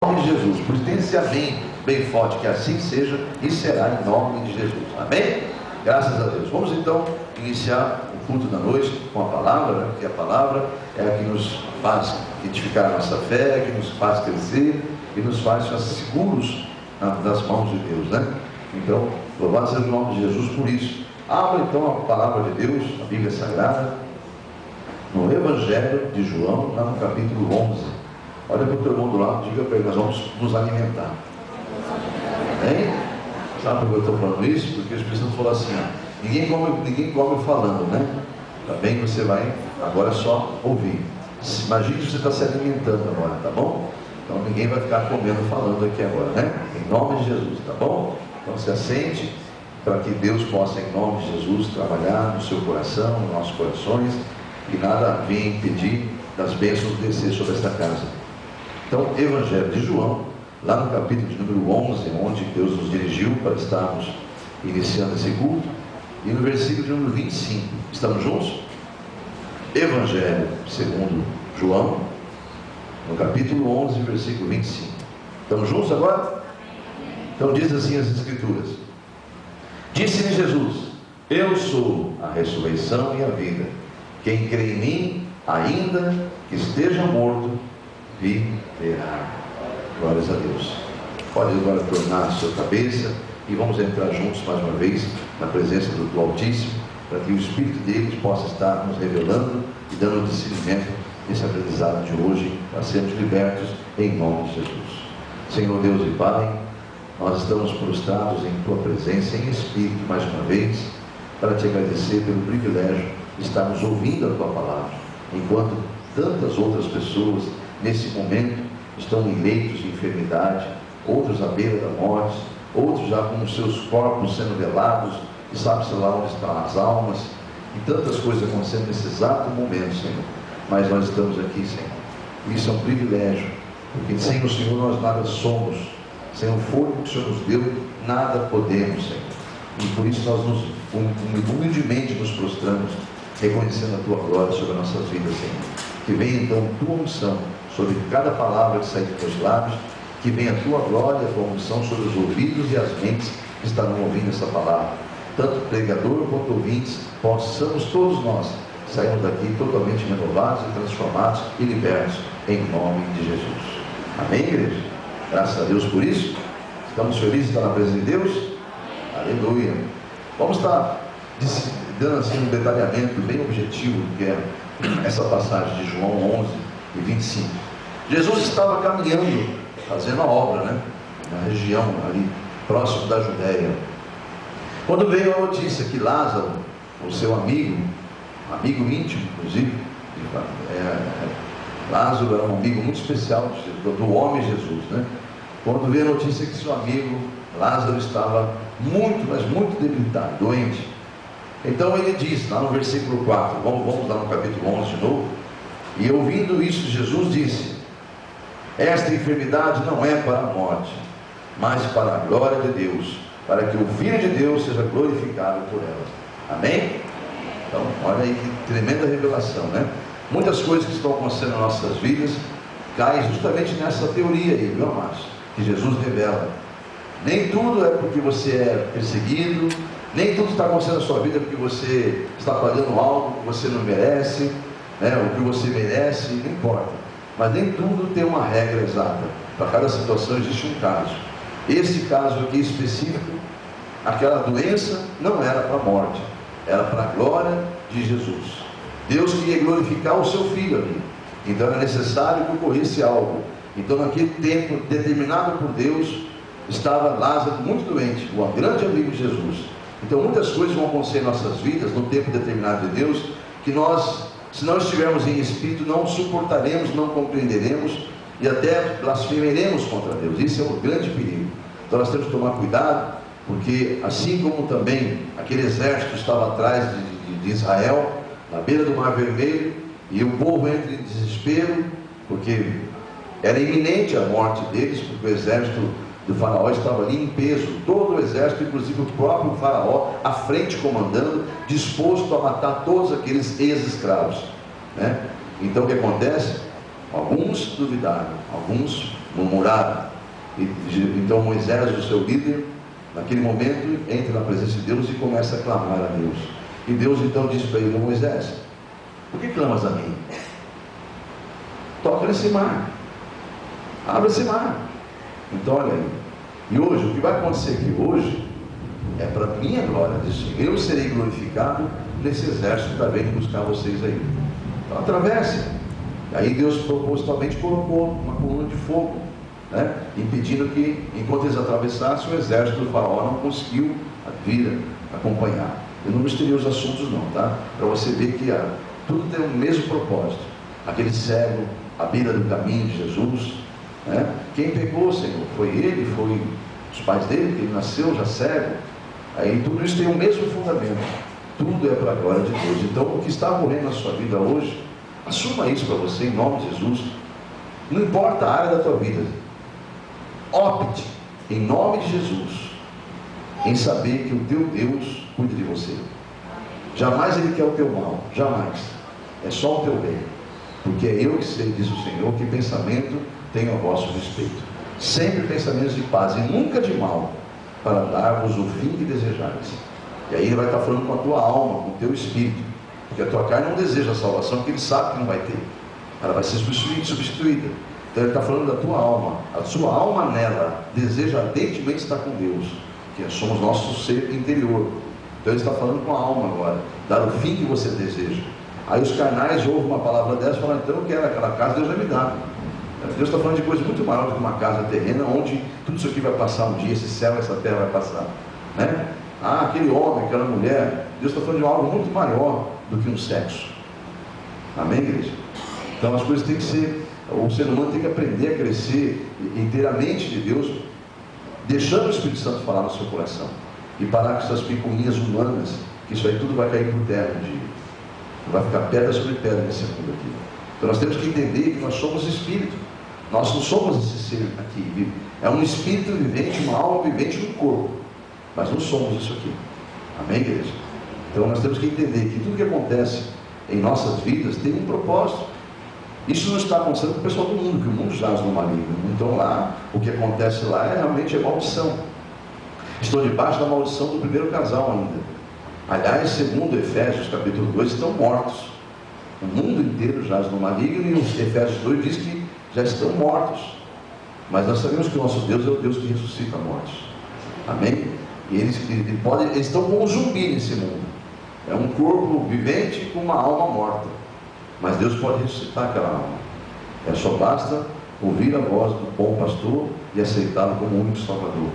Em nome de Jesus, por isso tem esse amém bem forte, que assim seja e será em nome de Jesus, amém? Graças a Deus. Vamos então iniciar o culto da noite com a palavra, né? Porque a palavra é a que nos faz edificar a nossa fé, que nos faz crescer e nos faz ficar seguros nas mãos de Deus, né? Então, louvado seja o nome de Jesus por isso. Abra então a palavra de Deus, a Bíblia Sagrada, no Evangelho de João, lá no capítulo 11. Olha para o teu irmão do lado, diga para ele: nós vamos nos alimentar. Hein? Sabe por que eu estou falando isso? Porque o Espírito Santo falou assim: ó, ninguém come falando, né? Também você vai, agora é só ouvir. Imagine que você está se alimentando agora, tá bom? Então ninguém vai ficar comendo falando aqui agora, né? Em nome de Jesus, tá bom? Então se assente para que Deus possa, em nome de Jesus, trabalhar no seu coração, nos nossos corações, e nada venha impedir das bênçãos descer sobre esta casa. Então, Evangelho de João, lá no capítulo de número 11, onde Deus nos dirigiu para estarmos iniciando esse culto, e no versículo de número 25, estamos juntos? Evangelho segundo João, no capítulo 11, versículo 25. Estamos juntos agora? Então diz assim as Escrituras: disse-lhe Jesus: eu sou a ressurreição e a vida. Quem crê em mim, ainda que esteja morto, viverá. Glórias a Deus. Pode agora tornar a sua cabeça e vamos entrar juntos mais uma vez na presença do Altíssimo, para que o Espírito dele possa estar nos revelando e dando discernimento nesse aprendizado de hoje, para sermos libertos em nome de Jesus. Senhor Deus e Pai, nós estamos prostrados em tua presença em Espírito mais uma vez, para te agradecer pelo privilégio de estarmos ouvindo a tua palavra, enquanto tantas outras pessoas nesse momento estão em leitos de enfermidade, outros à beira da morte, outros já com os seus corpos sendo velados, e sabe-se lá onde estão as almas, e tantas coisas acontecendo nesse exato momento, Senhor. Mas nós estamos aqui, Senhor, e isso é um privilégio, porque sem o Senhor nós nada somos, sem o fôlego que o Senhor nos deu, nada podemos, Senhor. E por isso nós humildemente nos prostramos, reconhecendo a tua glória sobre as nossas vidas, Senhor. Que venha então tua unção sobre cada palavra que sai dos teus lábios, que venha a tua glória, a tua unção sobre os ouvidos e as mentes que estarão ouvindo essa palavra. Tanto pregador quanto ouvintes, possamos todos nós sairmos daqui totalmente renovados e transformados e libertos, em nome de Jesus. Amém, igreja? Graças a Deus por isso. Estamos felizes de estar na presença de Deus? Aleluia. Vamos estar dando assim um detalhamento bem objetivo do que é essa passagem de João 11 e 25. Jesus estava caminhando, fazendo a obra, né? Na região ali, próximo da Judéia, quando veio a notícia que Lázaro, o seu amigo íntimo, inclusive, Lázaro era um amigo muito especial do homem Jesus, né? Quando veio a notícia que seu amigo Lázaro estava muito, mas muito debilitado, doente, então ele diz, lá no versículo 4, vamos lá no capítulo 11 de novo, e ouvindo isso Jesus disse: esta enfermidade não é para a morte, mas para a glória de Deus, para que o Filho de Deus seja glorificado por ela. Amém? Então, olha aí que tremenda revelação, né? Muitas coisas que estão acontecendo nas nossas vidas caem justamente nessa teoria aí, viu, amados? Que Jesus revela. Nem tudo é porque você é perseguido, nem tudo está acontecendo na sua vida porque você está pagando algo que você não merece, né? O que você merece, não importa. Mas nem tudo tem uma regra exata. Para cada situação existe um caso. Esse caso aqui específico, aquela doença não era para a morte, era para a glória de Jesus. Deus queria glorificar o seu filho ali. Então era necessário que ocorresse algo. Então naquele tempo determinado por Deus, estava Lázaro muito doente, o grande amigo de Jesus. Então muitas coisas vão acontecer em nossas vidas, no tempo determinado de Deus, que nós, se não estivermos em espírito, não suportaremos, não compreenderemos e até blasfemaremos contra Deus. Isso é um grande perigo. Então nós temos que tomar cuidado, porque assim como também aquele exército estava atrás de Israel, na beira do Mar Vermelho, e o povo entra em desespero, porque era iminente a morte deles, porque o exército do faraó estava ali em peso, todo o exército, inclusive o próprio faraó, à frente comandando, disposto a matar todos aqueles ex-escravos, né? Então o que acontece? Alguns duvidaram, alguns murmuraram. Então Moisés, o seu líder, naquele momento, entra na presença de Deus e começa a clamar a Deus. E Deus então diz para ele: Moisés, por que clamas a mim? Toca nesse mar, abre esse mar. Então olha aí, e hoje, o que vai acontecer aqui hoje é para minha glória, diz: eu serei glorificado nesse exército que está vindo buscar vocês aí. Então atravesse. Aí Deus propositalmente colocou uma coluna de fogo, né, impedindo que, enquanto eles atravessassem, o exército do faraó não conseguiu vir acompanhar. Eu não misturei os assuntos não, tá? Para você ver que tudo tem o mesmo propósito. Aquele cego à beira do caminho de Jesus, né? Quem pecou, Senhor? Foi ele, foi os pais dele, que ele nasceu já cego. Aí tudo isso tem o mesmo fundamento. Tudo é para a glória de Deus. Então o que está ocorrendo na sua vida hoje, assuma isso para você em nome de Jesus. Não importa a área da tua vida, opte em nome de Jesus em saber que o teu Deus cuida de você. Jamais ele quer o teu mal, jamais. É só o teu bem, porque é eu que sei, diz o Senhor, que pensamento tenho a vosso respeito, sempre pensamentos de paz e nunca de mal, para dar-vos o fim que desejais. E aí ele vai estar falando com a tua alma, com o teu espírito, porque a tua carne não deseja a salvação, porque ele sabe que não vai ter, ela vai ser substituída. Então ele está falando da tua alma. A sua alma nela deseja ardentemente estar com Deus, que somos nosso ser interior. Então ele está falando com a alma agora, dar o fim que você deseja. Aí os carnais ouvem uma palavra dessa e falam: então eu quero aquela casa, Deus vai me dar. Deus está falando de coisa muito maior do que uma casa terrena, onde tudo isso aqui vai passar um dia, esse céu, essa terra vai passar, né? Aquele homem, aquela mulher, Deus está falando de algo muito maior do que um sexo. Amém, igreja? Então as coisas têm que ser, o ser humano tem que aprender a crescer inteiramente de Deus, deixando o Espírito Santo falar no seu coração, e parar com essas picuinhas humanas, que isso aí tudo vai cair por terra um dia, vai ficar pedra sobre pedra nesse mundo aqui. Então nós temos que entender que nós somos espírito, nós não somos esse ser aqui, é um espírito vivente, uma alma vivente no corpo, mas não somos isso aqui. Amém, igreja? Então nós temos que entender que tudo que acontece em nossas vidas tem um propósito. Isso não está acontecendo com o pessoal do mundo, que o mundo jaz no maligno. Então lá, o que acontece lá realmente é maldição. Estão debaixo da maldição do primeiro casal ainda. Aliás, segundo Efésios capítulo 2, estão mortos. O mundo inteiro jaz no maligno, e os Efésios 2 diz que já estão mortos. Mas nós sabemos que o nosso Deus é o Deus que ressuscita mortos. Amém? E eles estão como um zumbi nesse mundo. É um corpo vivente com uma alma morta. Mas Deus pode ressuscitar aquela alma. Só basta ouvir a voz do bom pastor e aceitá-lo como o único Salvador.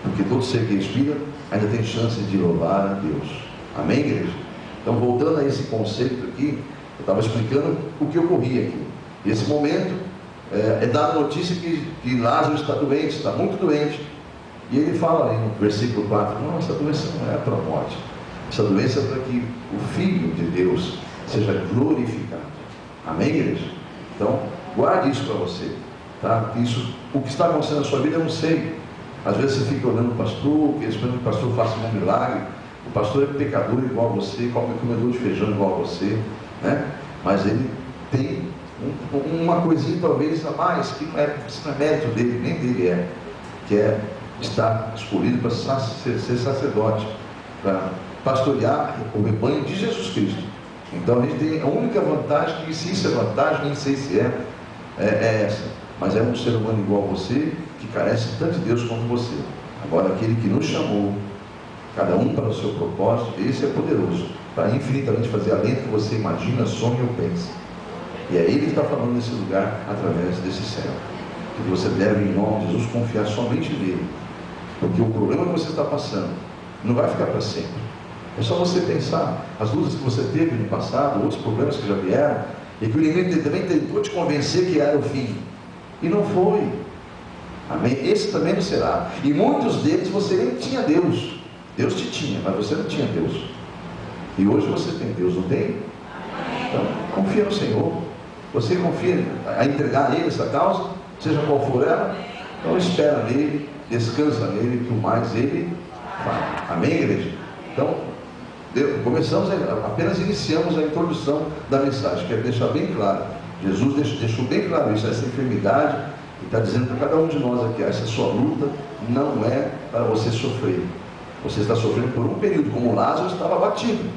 Porque todo ser que respira ainda tem chance de louvar a Deus. Amém, igreja? Então, voltando a esse conceito aqui, eu estava explicando o que ocorria aqui. E esse momento é dada a notícia que Lázaro está doente, está muito doente. E ele fala aí no versículo 4: não, essa doença não é para a morte. Essa doença é para que o Filho de Deus seja glorificado. Amém, igreja? Então, guarde isso para você, tá? Isso, o que está acontecendo na sua vida, eu não sei. Às vezes você fica olhando o pastor, esperando que o pastor faça um milagre. O pastor é pecador igual a você, comedor de feijão igual a você, né? Mas ele tem uma coisinha talvez a mais, que não é mérito dele, nem dele que é estar escolhido para ser sacerdote, para pastorear o rebanho de Jesus Cristo. Então a gente tem a única vantagem, que se isso é vantagem, nem sei se é essa, mas é um ser humano igual a você, que carece tanto de Deus quanto você. Agora aquele que nos chamou, cada um para o seu propósito, esse é poderoso, para infinitamente fazer além do que você imagina, sonha ou pensa. E é Ele que está falando nesse lugar, através desse céu, que você deve, em nome de Jesus, confiar somente nele, porque o problema que você está passando não vai ficar para sempre. É só você pensar as lutas que você teve no passado, outros problemas que já vieram, e que o inimigo também tentou te convencer que era o fim, e não foi. Amém? Esse também não será. E muitos deles você nem tinha Deus. Deus te tinha, mas você não tinha Deus. E hoje você tem Deus, não tem? Então, confia no Senhor. Você confia a entregar a Ele essa causa, seja qual for ela. Então espera nele, descansa nele, que o mais Ele faz. Amém, igreja? Então, apenas iniciamos a introdução da mensagem. Quero deixar bem claro, Jesus deixou bem claro isso, essa enfermidade Ele está dizendo para cada um de nós aqui: essa sua luta não é para você sofrer. Você está sofrendo por um período, como Lázaro estava abatido.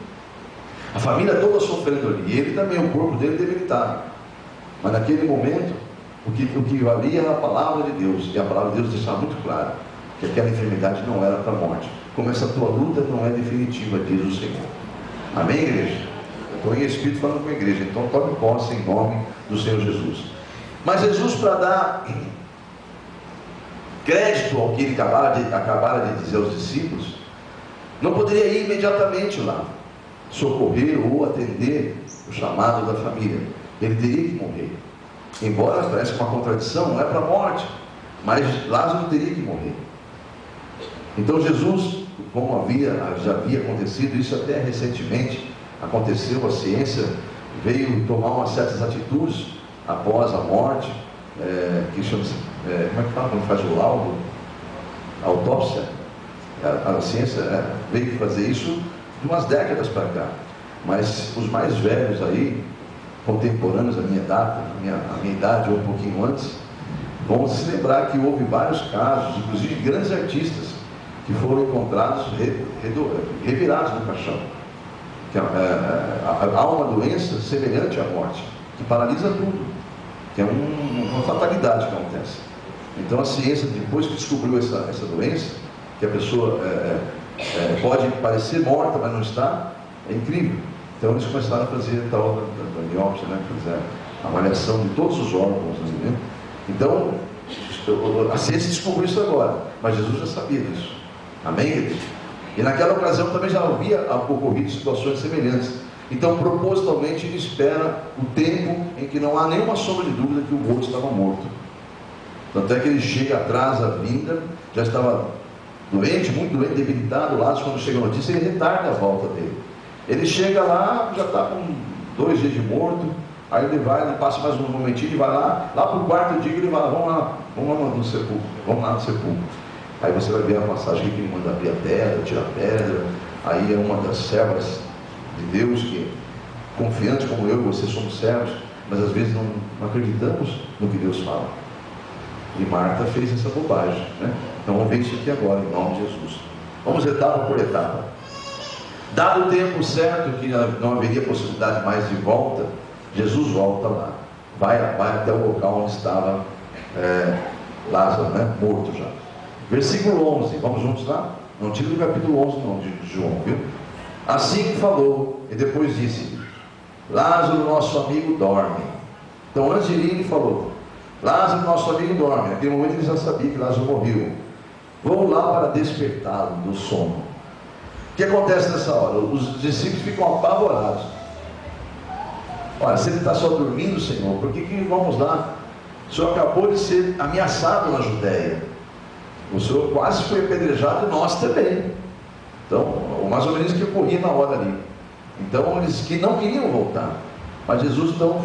A família toda sofrendo ali, e ele também, o corpo dele debilitado. Mas naquele momento, o que valia era a palavra de Deus, e a palavra de Deus deixava muito claro que aquela enfermidade não era para a morte. Como essa tua luta não é definitiva, diz o Senhor. Amém, igreja? Estou em Espírito falando com a igreja, então tome posse em nome do Senhor Jesus. Mas Jesus, para dar crédito ao que ele acabara de dizer aos discípulos, não poderia ir imediatamente lá socorrer ou atender o chamado da família. Ele teria que morrer. Embora parece uma contradição, não é para a morte, mas Lázaro teria que morrer. Então Jesus, como já havia acontecido, isso até recentemente aconteceu, a ciência veio tomar umas certas atitudes após a morte, que chama-se, como é que fala quando faz o laudo? A autópsia. A ciência veio fazer isso de umas décadas para cá, mas os mais velhos aí, contemporâneos à minha idade ou um pouquinho antes, vão se lembrar que houve vários casos, inclusive grandes artistas, que foram encontrados revirados no caixão. Que há uma doença semelhante à morte, que paralisa tudo, que é uma fatalidade que acontece. Então a ciência, depois que descobriu essa doença, que a pessoa pode parecer morta, mas não está, é incrível. Então eles começaram a fazer a tal da biópsia, fizeram a avaliação de todos os órgãos, né? Então a ciência descobriu isso agora, mas Jesus já sabia disso. Amém, queridos? E naquela ocasião também já havia ocorrido situações semelhantes. Então propositalmente ele espera o tempo em que não há nenhuma sombra de dúvida que o outro estava morto. Tanto é que ele chega atrás da vinda, já estava doente, muito doente, debilitado. Lázaro, quando chega a notícia, ele retarda a volta dele. Ele chega lá, já está com 2 dias de morto. Aí ele passa mais um momentinho e vai lá para o quarto dia, ele vai lá, vamos lá no sepulcro. Aí você vai ver a passagem que ele manda abrir a pedra, tirar a pedra. Aí é uma das servas de Deus, que confiante como eu e você somos servos, mas às vezes não acreditamos no que Deus fala. E Marta fez essa bobagem, né? Então vamos ver isso aqui agora, em nome de Jesus. Vamos etapa por etapa. Dado o tempo certo, que não haveria possibilidade mais de volta, Jesus volta lá, vai até o local onde estava Lázaro, morto já. Versículo 11, vamos juntos lá? Não tira do capítulo 11 não, de João, viu? Assim que falou, e depois disse: Lázaro, nosso amigo, dorme. Então antes de ir, ele falou: Lázaro, nosso amigo, dorme. Naquele momento ele já sabia que Lázaro morreu. Vou lá para despertá-lo do sono. O que acontece nessa hora? Os discípulos ficam apavorados. Olha, se ele está só dormindo, Senhor, por que vamos lá? O Senhor acabou de ser ameaçado na Judéia. O Senhor quase foi apedrejado e nós também. Então, mais ou menos que ocorria na hora ali. Então, eles que não queriam voltar. Mas Jesus então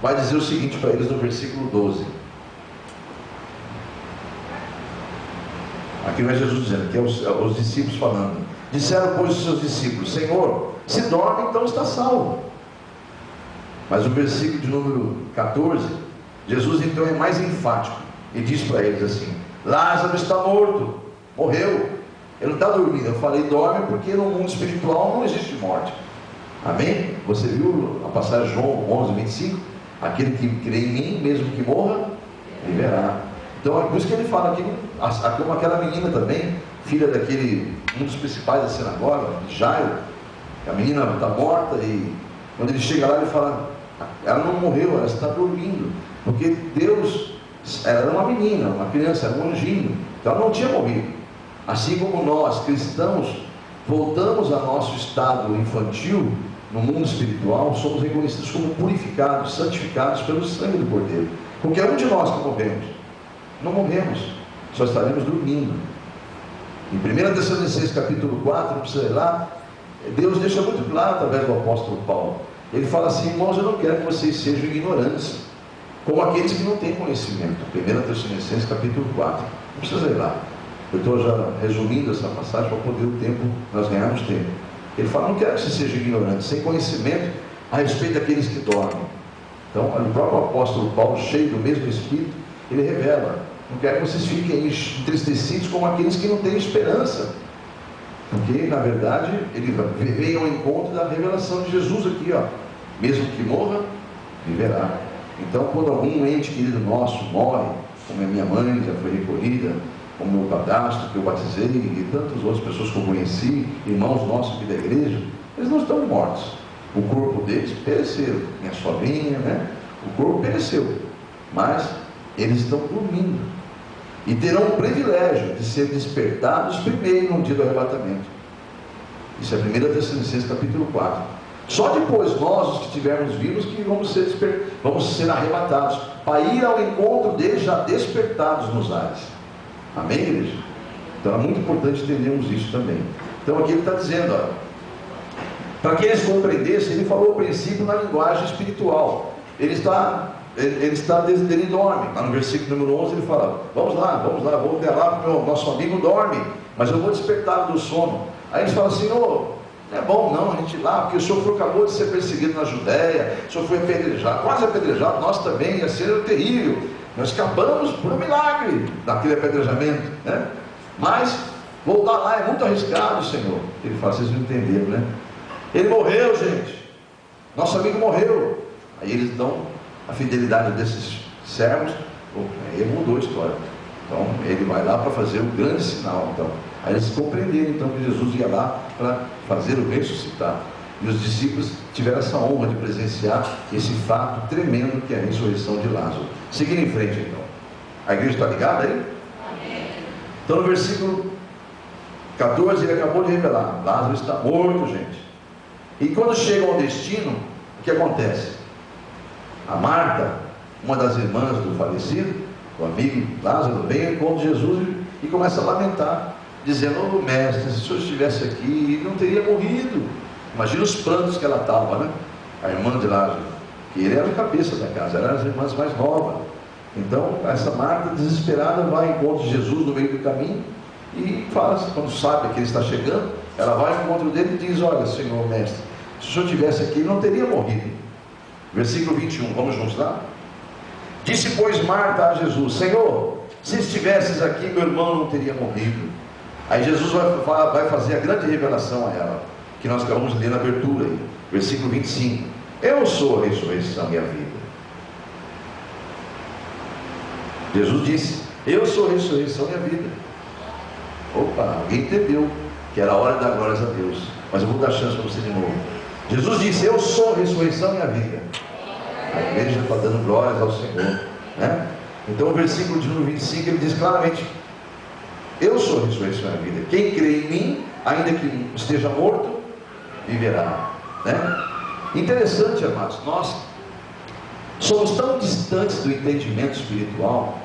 vai dizer o seguinte para eles no versículo 12. Aqui não é Jesus dizendo, que é os discípulos falando. Disseram, pois, os seus discípulos: Senhor, se dorme, então está salvo. Mas o versículo de número 14, Jesus então é mais enfático e diz para eles assim: Lázaro está morto, morreu. Ele não está dormindo. Eu falei dorme porque no mundo espiritual não existe morte. Amém? Você viu a passagem de João 11, 25? Aquele que crê em mim, mesmo que morra, viverá. Então é por isso que ele fala aqui, como aquela menina também, filha daquele, um dos principais da sinagoga, Jairo. A menina está morta e quando ele chega lá ele fala: ela não morreu, ela está dormindo. Porque Deus, ela era uma menina, uma criança, era um anjinho, então ela não tinha morrido. Assim como nós, cristãos, voltamos ao nosso estado infantil no mundo espiritual, somos reconhecidos como purificados, santificados pelo sangue do Cordeiro. Qualquer um de nós que morremos, não morremos, só estaremos dormindo. Em 1 Tessalonicenses capítulo 4, você ler lá, Deus deixa muito claro através do apóstolo Paulo. Ele fala assim: irmãos, eu não quero que vocês sejam ignorantes, como aqueles que não têm conhecimento. 1 Tessalonicenses capítulo 4, não precisa ler lá. Eu estou já resumindo essa passagem para poder o tempo, nós ganharmos tempo. Ele fala: não quero que você seja ignorante, sem conhecimento a respeito daqueles que dormem. Então, o próprio apóstolo Paulo, cheio do mesmo Espírito, Ele revela. Não quero que vocês fiquem entristecidos como aqueles que não têm esperança. Porque, na verdade, ele vem ao encontro da revelação de Jesus aqui, ó. Mesmo que morra, viverá. Então, quando algum ente querido nosso morre, como a minha mãe já foi recolhida, como o meu padrasto que eu batizei e tantas outras pessoas que eu conheci, irmãos nossos aqui da igreja, eles não estão mortos. O corpo deles pereceu. Minha sobrinha, né? O corpo pereceu. Mas eles estão dormindo. E terão o privilégio de ser despertados primeiro no dia do arrebatamento. Isso é 1 Tessalonicenses capítulo 4. Só depois nós, os que estivermos vivos, que vamos ser arrebatados, para ir ao encontro deles já despertados nos ares. Amém, igreja? Então é muito importante entendermos isso também. Então aqui ele está dizendo, ó, para que eles compreendessem, ele falou o princípio na linguagem espiritual. Ele dorme. Lá no versículo número 11 ele fala, vamos lá, vou até lá, porque o nosso amigo dorme, mas eu vou despertá-lo do sono. Aí eles falam, Senhor, não é bom não a gente ir lá, porque o Senhor acabou de ser perseguido na Judéia, o Senhor foi apedrejado, quase apedrejado, nós também, ia ser terrível. Nós escapamos por um milagre daquele apedrejamento, né? Mas voltar lá é muito arriscado, Senhor. Ele fala, vocês não entenderam, né? Ele morreu, gente. Nosso amigo morreu. Aí eles dão a fidelidade desses servos. Aí ele mudou a história. Então ele vai lá para fazer o grande sinal. Então, aí eles compreenderam então que Jesus ia lá para fazer o ressuscitar. E os discípulos tiveram essa honra de presenciar esse fato tremendo que é a ressurreição de Lázaro. Seguindo em frente então. A igreja está ligada aí? Amém. Então no versículo 14 ele acabou de revelar, Lázaro está morto, gente. E quando chegam ao destino, o que acontece? A Marta, uma das irmãs do falecido, o amigo Lázaro, vem ao encontro de Jesus e começa a lamentar, dizendo, ô mestre, se o senhor estivesse aqui, ele não teria morrido. Imagina os prantos que ela estava, né? A irmã de Lázaro, que ele era a cabeça da casa, eram as irmãs mais novas. Então, essa Marta, desesperada, vai ao encontro de Jesus no meio do caminho e fala, quando sabe que ele está chegando, ela vai ao encontro dele e diz, olha, Senhor, mestre, se o senhor estivesse aqui, ele não teria morrido. Versículo 21, vamos juntos lá? Disse, pois, Marta a Jesus, Senhor, se estivesses aqui, meu irmão não teria morrido. Aí Jesus vai fazer a grande revelação a ela, que nós acabamos de ler na abertura aí, versículo 25. Eu sou a ressurreição e a vida. Jesus disse, eu sou a ressurreição e a vida. Opa, alguém entendeu que era a hora de dar glórias a Deus, mas eu vou dar chance para você de novo. Jesus disse, eu sou a ressurreição e a vida. A igreja está dando glórias ao Senhor, né? Então o versículo de número 25 ele diz claramente, eu sou a ressurreição e a vida. Quem crê em mim, ainda que esteja morto, viverá, né? Interessante, amados, nós somos tão distantes do entendimento espiritual.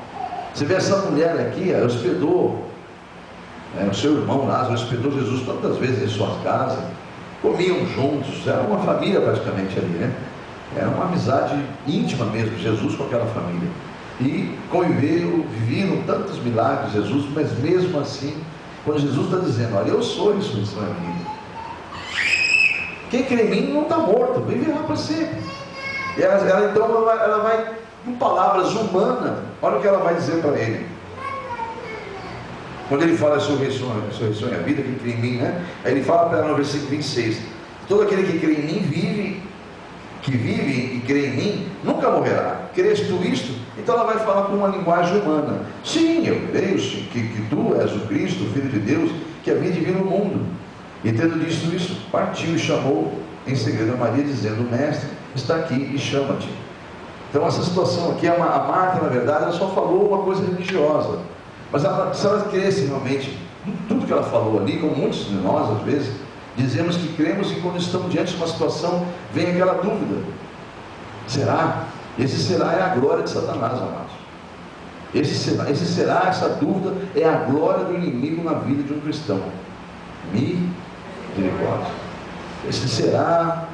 Você vê essa mulher aqui, ela hospedou, o seu irmão Lázaro hospedou Jesus tantas vezes em suas casas, comiam juntos, era uma família praticamente ali, né? Era uma amizade íntima mesmo, Jesus com aquela família. E conviveram, viviam tantos milagres Jesus, mas mesmo assim, quando Jesus está dizendo, olha, eu sou a ressurreição e a vida. Quem crê em mim não está morto, viverá para sempre. E ela vai, com palavras humanas, olha o que ela vai dizer para ele. Quando ele fala sobre a ressurreição e a vida, quem crê em mim, né? Aí ele fala para ela no versículo 26, todo aquele que crê em mim que vive e crê em mim, nunca morrerá. Crês tu isto? Então ela vai falar com uma linguagem humana. Sim, eu creio que tu és o Cristo, o Filho de Deus, que havia de vir no mundo. E tendo dito isso, partiu e chamou em segredo a Maria, dizendo, mestre, está aqui e chama-te. Então essa situação aqui, a Marta, na verdade, ela só falou uma coisa religiosa. Mas se ela cresce realmente, tudo que ela falou ali, como muitos de nós, às vezes, dizemos que cremos e quando estamos diante de uma situação, vem aquela dúvida. Será? Esse será é a glória de Satanás, amados. Essa dúvida é a glória do inimigo na vida de um cristão. Misericórdia.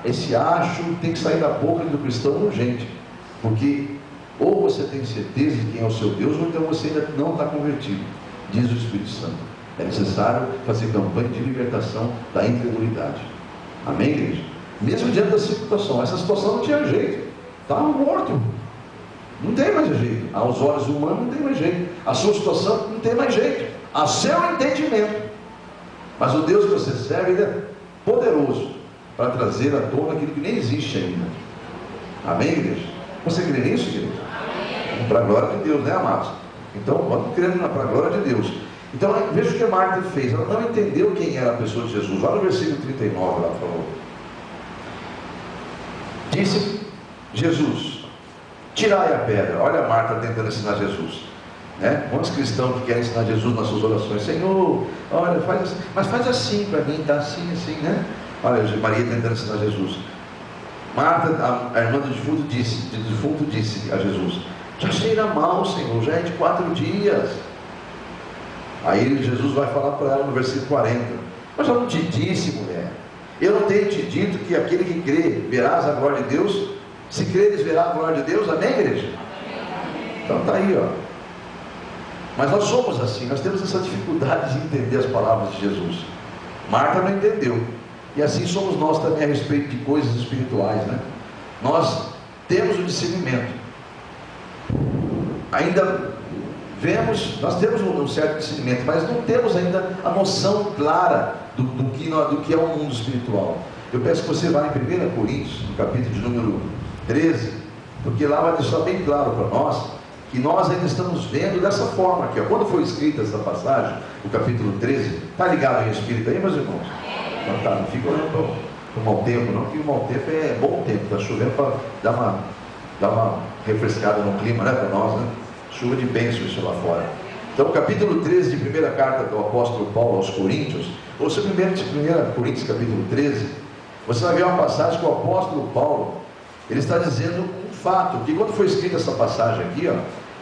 Esse acho tem que sair da boca do cristão urgente. Porque ou você tem certeza de quem é o seu Deus, ou então você ainda não está convertido, diz o Espírito Santo. É necessário fazer campanha de libertação da incredulidade. Amém, igreja? Mesmo diante da situação, essa situação não tinha jeito, estava morto. Não tem mais jeito. Aos olhos humanos não tem mais jeito. A sua situação não tem mais jeito. A seu entendimento. Mas o Deus que você serve, Ele é poderoso para trazer à tona aquilo que nem existe ainda. Amém, igreja? Você crê nisso, igreja? Para a glória de Deus, né, amados? Então, vamos crendo para a glória de Deus. Então, veja o que a Marta fez. Ela não entendeu quem era a pessoa de Jesus. Olha no versículo 39, ela falou. Disse Jesus: tirai a pedra. Olha a Marta tentando ensinar Jesus, né? Quantos cristãos que querem ensinar Jesus nas suas orações? Senhor, olha, faz assim, mas faz assim para mim, tá assim, né? Olha, Maria tentando ensinar Jesus. Marta, a irmã do defunto disse a Jesus: já cheira mal, Senhor, já é de 4 dias. Aí Jesus vai falar para ela no versículo 40: mas eu não te disse, mulher, eu não tenho te dito que aquele que crê, verás a glória de Deus? Se creres, verá a glória de Deus. Amém, igreja? Então está aí, ó. Mas nós somos assim, nós temos essa dificuldade de entender as palavras de Jesus. Marta não entendeu. E assim somos nós também a respeito de coisas espirituais, né? Nós temos o discernimento. Ainda vemos, nós temos um certo discernimento, mas não temos ainda a noção clara do que é o mundo espiritual. Eu peço que você vá em 1 Coríntios, no capítulo de número 13, porque lá vai deixar bem claro para nós que nós ainda estamos vendo dessa forma aqui, ó. Quando foi escrita essa passagem, o capítulo 13, está ligado em espírito aí, meus irmãos? Então tá, não fica olhando para o mau tempo, não, que o mau tempo é bom tempo, está chovendo para dar uma refrescada no clima, né, para nós, né? Chuva de bênção isso lá fora. Então, o capítulo 13 de primeira carta do apóstolo Paulo aos Coríntios, ou se 1 Coríntios capítulo 13, você vai ver uma passagem que o apóstolo Paulo, ele está dizendo um fato, que quando foi escrita essa passagem aqui, ó,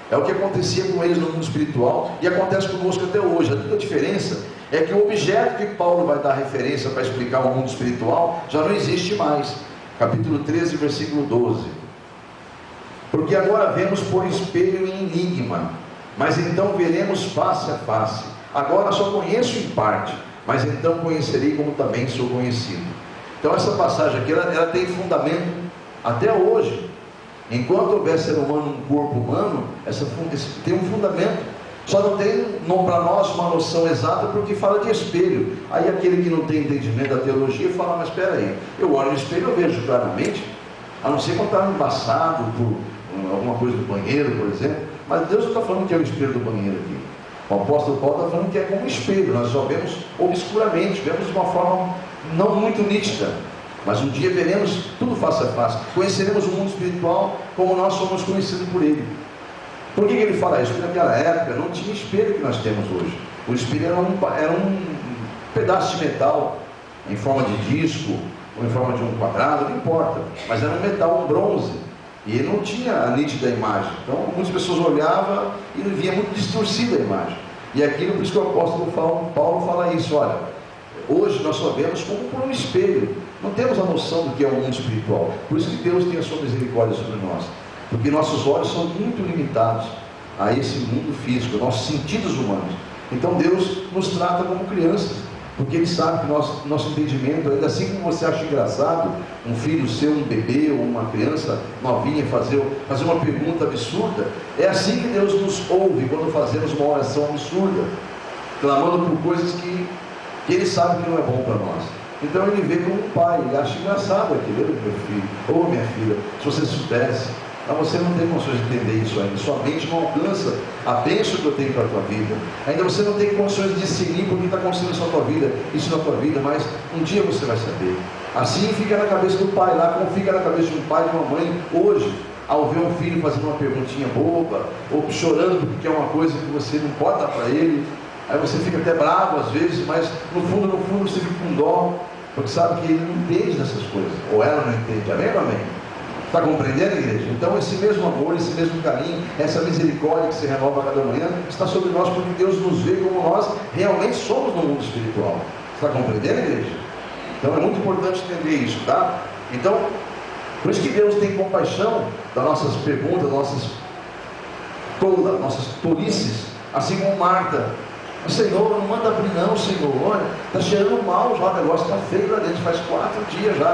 é o que acontecia com eles no mundo espiritual, e acontece conosco até hoje. A única diferença é que o objeto que Paulo vai dar referência para explicar o mundo espiritual, já não existe mais. Capítulo 13, versículo 12. Porque agora vemos por espelho e enigma, mas então veremos face a face. Agora só conheço em parte, mas então conhecerei como também sou conhecido. Então essa passagem aqui, ela tem fundamento até hoje. Enquanto houver ser humano, um corpo humano, tem um fundamento. Só não tem para nós uma noção exata porque fala de espelho. Aí aquele que não tem entendimento da teologia fala: mas espera aí, eu olho no espelho, eu vejo claramente, a não ser quando está embaçado por alguma coisa do banheiro, por exemplo. Mas Deus não está falando que é o espelho do banheiro aqui. O apóstolo Paulo está falando que é como um espelho. Nós só vemos obscuramente, vemos de uma forma não muito nítida, mas um dia veremos tudo face a face. Conheceremos o mundo espiritual como nós somos conhecidos por Ele. Por que ele fala isso? Porque naquela época não tinha espelho que nós temos hoje. O espelho era um pedaço de metal em forma de disco ou em forma de um quadrado, não importa, mas era um metal, um bronze, e ele não tinha a nítida imagem. Então muitas pessoas olhavam e via muito distorcida a imagem. E aquilo, por isso que o apóstolo Paulo fala isso: olha, hoje nós só vemos como por um espelho, não temos a noção do que é o mundo espiritual. Por isso que Deus tem a sua misericórdia sobre nós, porque nossos olhos são muito limitados a esse mundo físico, nossos sentidos humanos. Então Deus nos trata como crianças, porque Ele sabe que nosso entendimento, ainda assim como você acha engraçado um filho seu, um bebê ou uma criança novinha fazer uma pergunta absurda, é assim que Deus nos ouve quando fazemos uma oração absurda, clamando por coisas que Ele sabe que não é bom para nós. Então Ele vê como um pai, Ele acha engraçado aquilo: meu filho, ou minha filha, se você soubesse. Mas você não tem condições de entender isso ainda. Sua mente não alcança a bênção que eu tenho para a tua vida. Ainda você não tem condições de discernir porque está acontecendo isso na tua vida, mas um dia você vai saber. Assim fica na cabeça do pai lá, como fica na cabeça de um pai e de uma mãe hoje, ao ver um filho fazendo uma perguntinha boba, ou chorando porque quer uma coisa que você não pode dar para ele. Aí você fica até bravo às vezes, mas no fundo você fica com dó, porque sabe que ele não entende dessas coisas, ou ela não entende. Amém ou amém? Está compreendendo, igreja? Então esse mesmo amor, esse mesmo carinho, essa misericórdia que se renova a cada manhã, está sobre nós, porque Deus nos vê como nós realmente somos no mundo espiritual. Está compreendendo, igreja? Então é muito importante entender isso, tá? Então, por isso que Deus tem compaixão das nossas perguntas, nossas tolices, assim como Marta. Senhor, não manda abrir não, Senhor, olha, está cheirando mal já, o negócio está feio lá dentro, faz 4 dias já.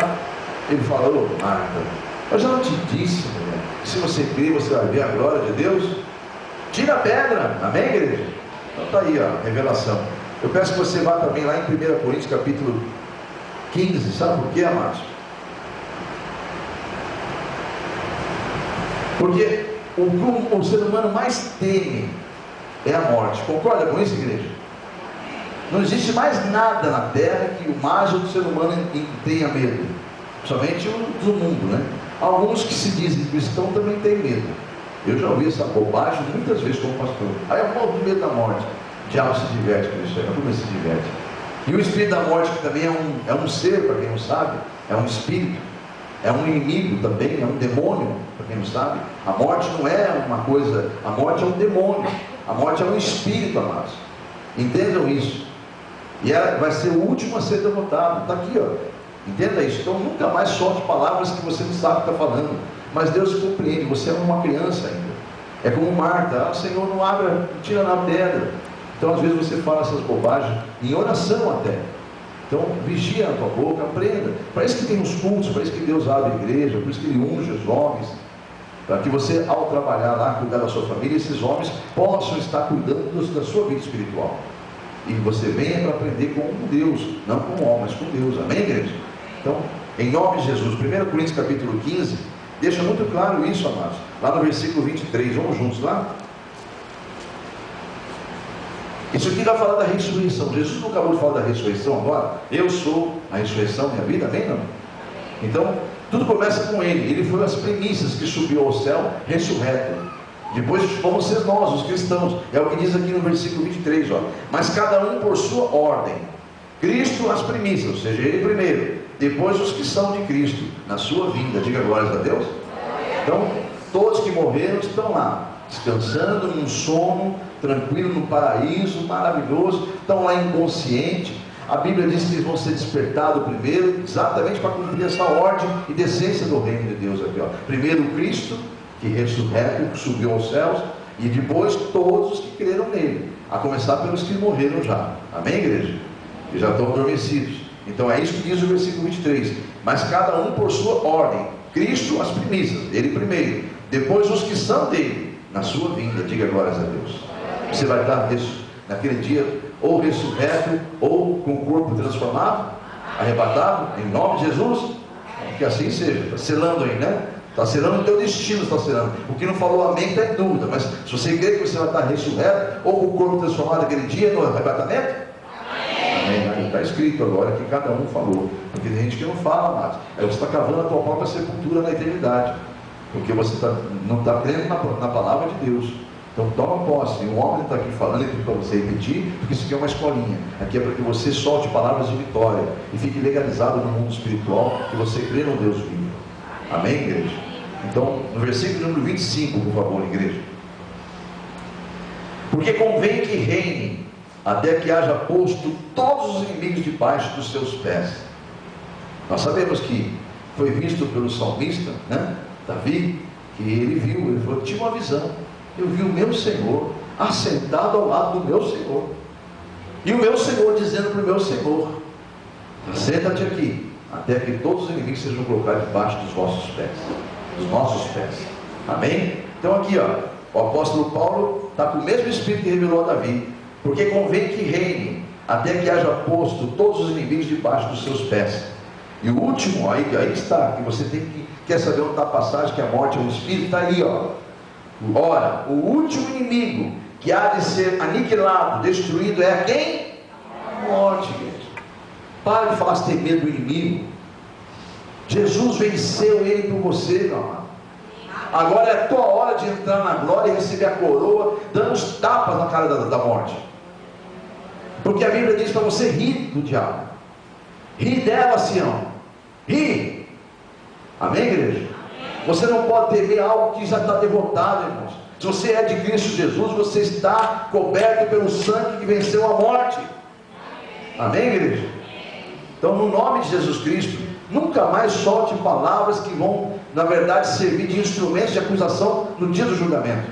Ele falou: Marta, eu já não te disse, mulher, Se você crê, você vai ver a glória de Deus. Tira a pedra, amém, igreja? Então está aí a revelação. Eu peço que você vá também lá em 1 Coríntios capítulo 15, sabe por quê, amados? Porque o que o ser humano mais teme é a morte. Concorda com isso, igreja? Não existe mais nada na terra que o mais do ser humano tenha medo. Somente o do mundo, né? Alguns que se dizem cristãos também têm medo. Eu já ouvi essa bobagem muitas vezes como pastor. Aí eu morro de medo da morte. O diabo se diverte com isso aí, como ele se diverte. E o espírito da morte, que também é um ser, para quem não sabe, é um espírito, é um inimigo também, é um demônio, para quem não sabe. A morte não é uma coisa, a morte é um demônio, a morte é um espírito, amados. Entendam isso. E vai ser o último a ser derrotado. Está aqui, ó. Entenda isso. Então nunca mais solte palavras que você não sabe o que está falando. Mas Deus compreende, você é uma criança ainda. É como Marta, Senhor, não abre, não tira na pedra. Então às vezes você fala essas bobagens em oração até. Então vigia a tua boca, aprenda. Para isso que tem os cultos, para isso que Deus abre a igreja, por isso que Ele unge os homens, para que você, ao trabalhar lá, cuidar da sua família, esses homens possam estar cuidando da sua vida espiritual. E você venha para aprender com Deus, não com o homem, mas com Deus, amém, igreja? Então, em nome de Jesus, 1 Coríntios capítulo 15, deixa muito claro isso, amados, lá no versículo 23, vamos juntos lá? Isso aqui vai falar da ressurreição. Jesus não acabou de falar da ressurreição agora? Eu sou a ressurreição, minha vida, amém, não? Então, tudo começa com Ele. Ele foi as primícias que subiu ao céu, ressurreto. Depois vamos ser nós, os cristãos. É o que diz aqui no versículo 23, ó. Mas cada um por sua ordem. Cristo as primícias, ou seja, Ele primeiro. Depois os que são de Cristo, na sua vinda. Diga glórias a Deus. Então, todos que morreram estão lá, descansando num sono, tranquilo, no paraíso, maravilhoso. Estão lá inconscientes. A Bíblia diz que eles vão ser despertados primeiro, exatamente para cumprir essa ordem e decência do reino de Deus aqui, ó. Primeiro Cristo, que ressurreto, que subiu aos céus, e depois todos os que creram nele, a começar pelos que morreram já, amém, igreja? Que já estão adormecidos. Então é isso que diz o versículo 23, mas cada um por sua ordem, Cristo as primícias, Ele primeiro, depois os que são dele, na sua vinda. Diga glórias a Deus. Você vai estar naquele dia, ou ressurreto, ou com o corpo transformado, arrebatado, em nome de Jesus, que assim seja. Está selando aí, né? Está selando o teu destino, está selando. O que não falou amém está em dúvida, mas se você crê que você vai estar ressurreto, ou com o corpo transformado naquele dia, no arrebatamento, amém. Está escrito agora que cada um falou, porque tem gente que não fala mais. Aí você está cavando a tua própria sepultura na eternidade, porque você não está crendo na palavra de Deus. Então toma posse. O homem está aqui falando aqui para você repetir, porque isso aqui é uma escolinha. Aqui é para que você solte palavras de vitória e fique legalizado no mundo espiritual, que você crê no Deus vivo. Amém, igreja? Então, no versículo número 25, por favor, igreja. Porque convém que reine, até que haja posto todos os inimigos debaixo dos seus pés. Nós sabemos que foi visto pelo salmista, né? Davi, que ele viu, ele falou, tinha uma visão. Eu vi o meu Senhor assentado ao lado do meu Senhor, e o meu Senhor dizendo para o meu Senhor, senta-te aqui, até que todos os inimigos sejam colocados debaixo dos vossos pés, dos nossos pés. Amém? Então aqui, ó, o apóstolo Paulo está com o mesmo Espírito que revelou a Davi, porque convém que reine, até que haja posto todos os inimigos debaixo dos seus pés. E o último, aí está, que você quer saber onde está a passagem, que a morte é um espírito, está ali, ó. Ora, o último inimigo que há de ser aniquilado, destruído, é a quem? A morte, igreja. Para de falar se tem medo do inimigo. Jesus venceu ele por você, meu amado. Agora é a tua hora de entrar na glória e receber a coroa, dando os tapas na cara da morte. Porque a Bíblia diz para você rir do diabo. Rir dela, Sião. Rir. Amém, igreja? Você não pode temer algo que já está derrotado, irmãos. Se você é de Cristo Jesus, você está coberto pelo sangue que venceu a morte. Amém, igreja? Então, no nome de Jesus Cristo, nunca mais solte palavras que vão, na verdade, servir de instrumentos de acusação no dia do julgamento.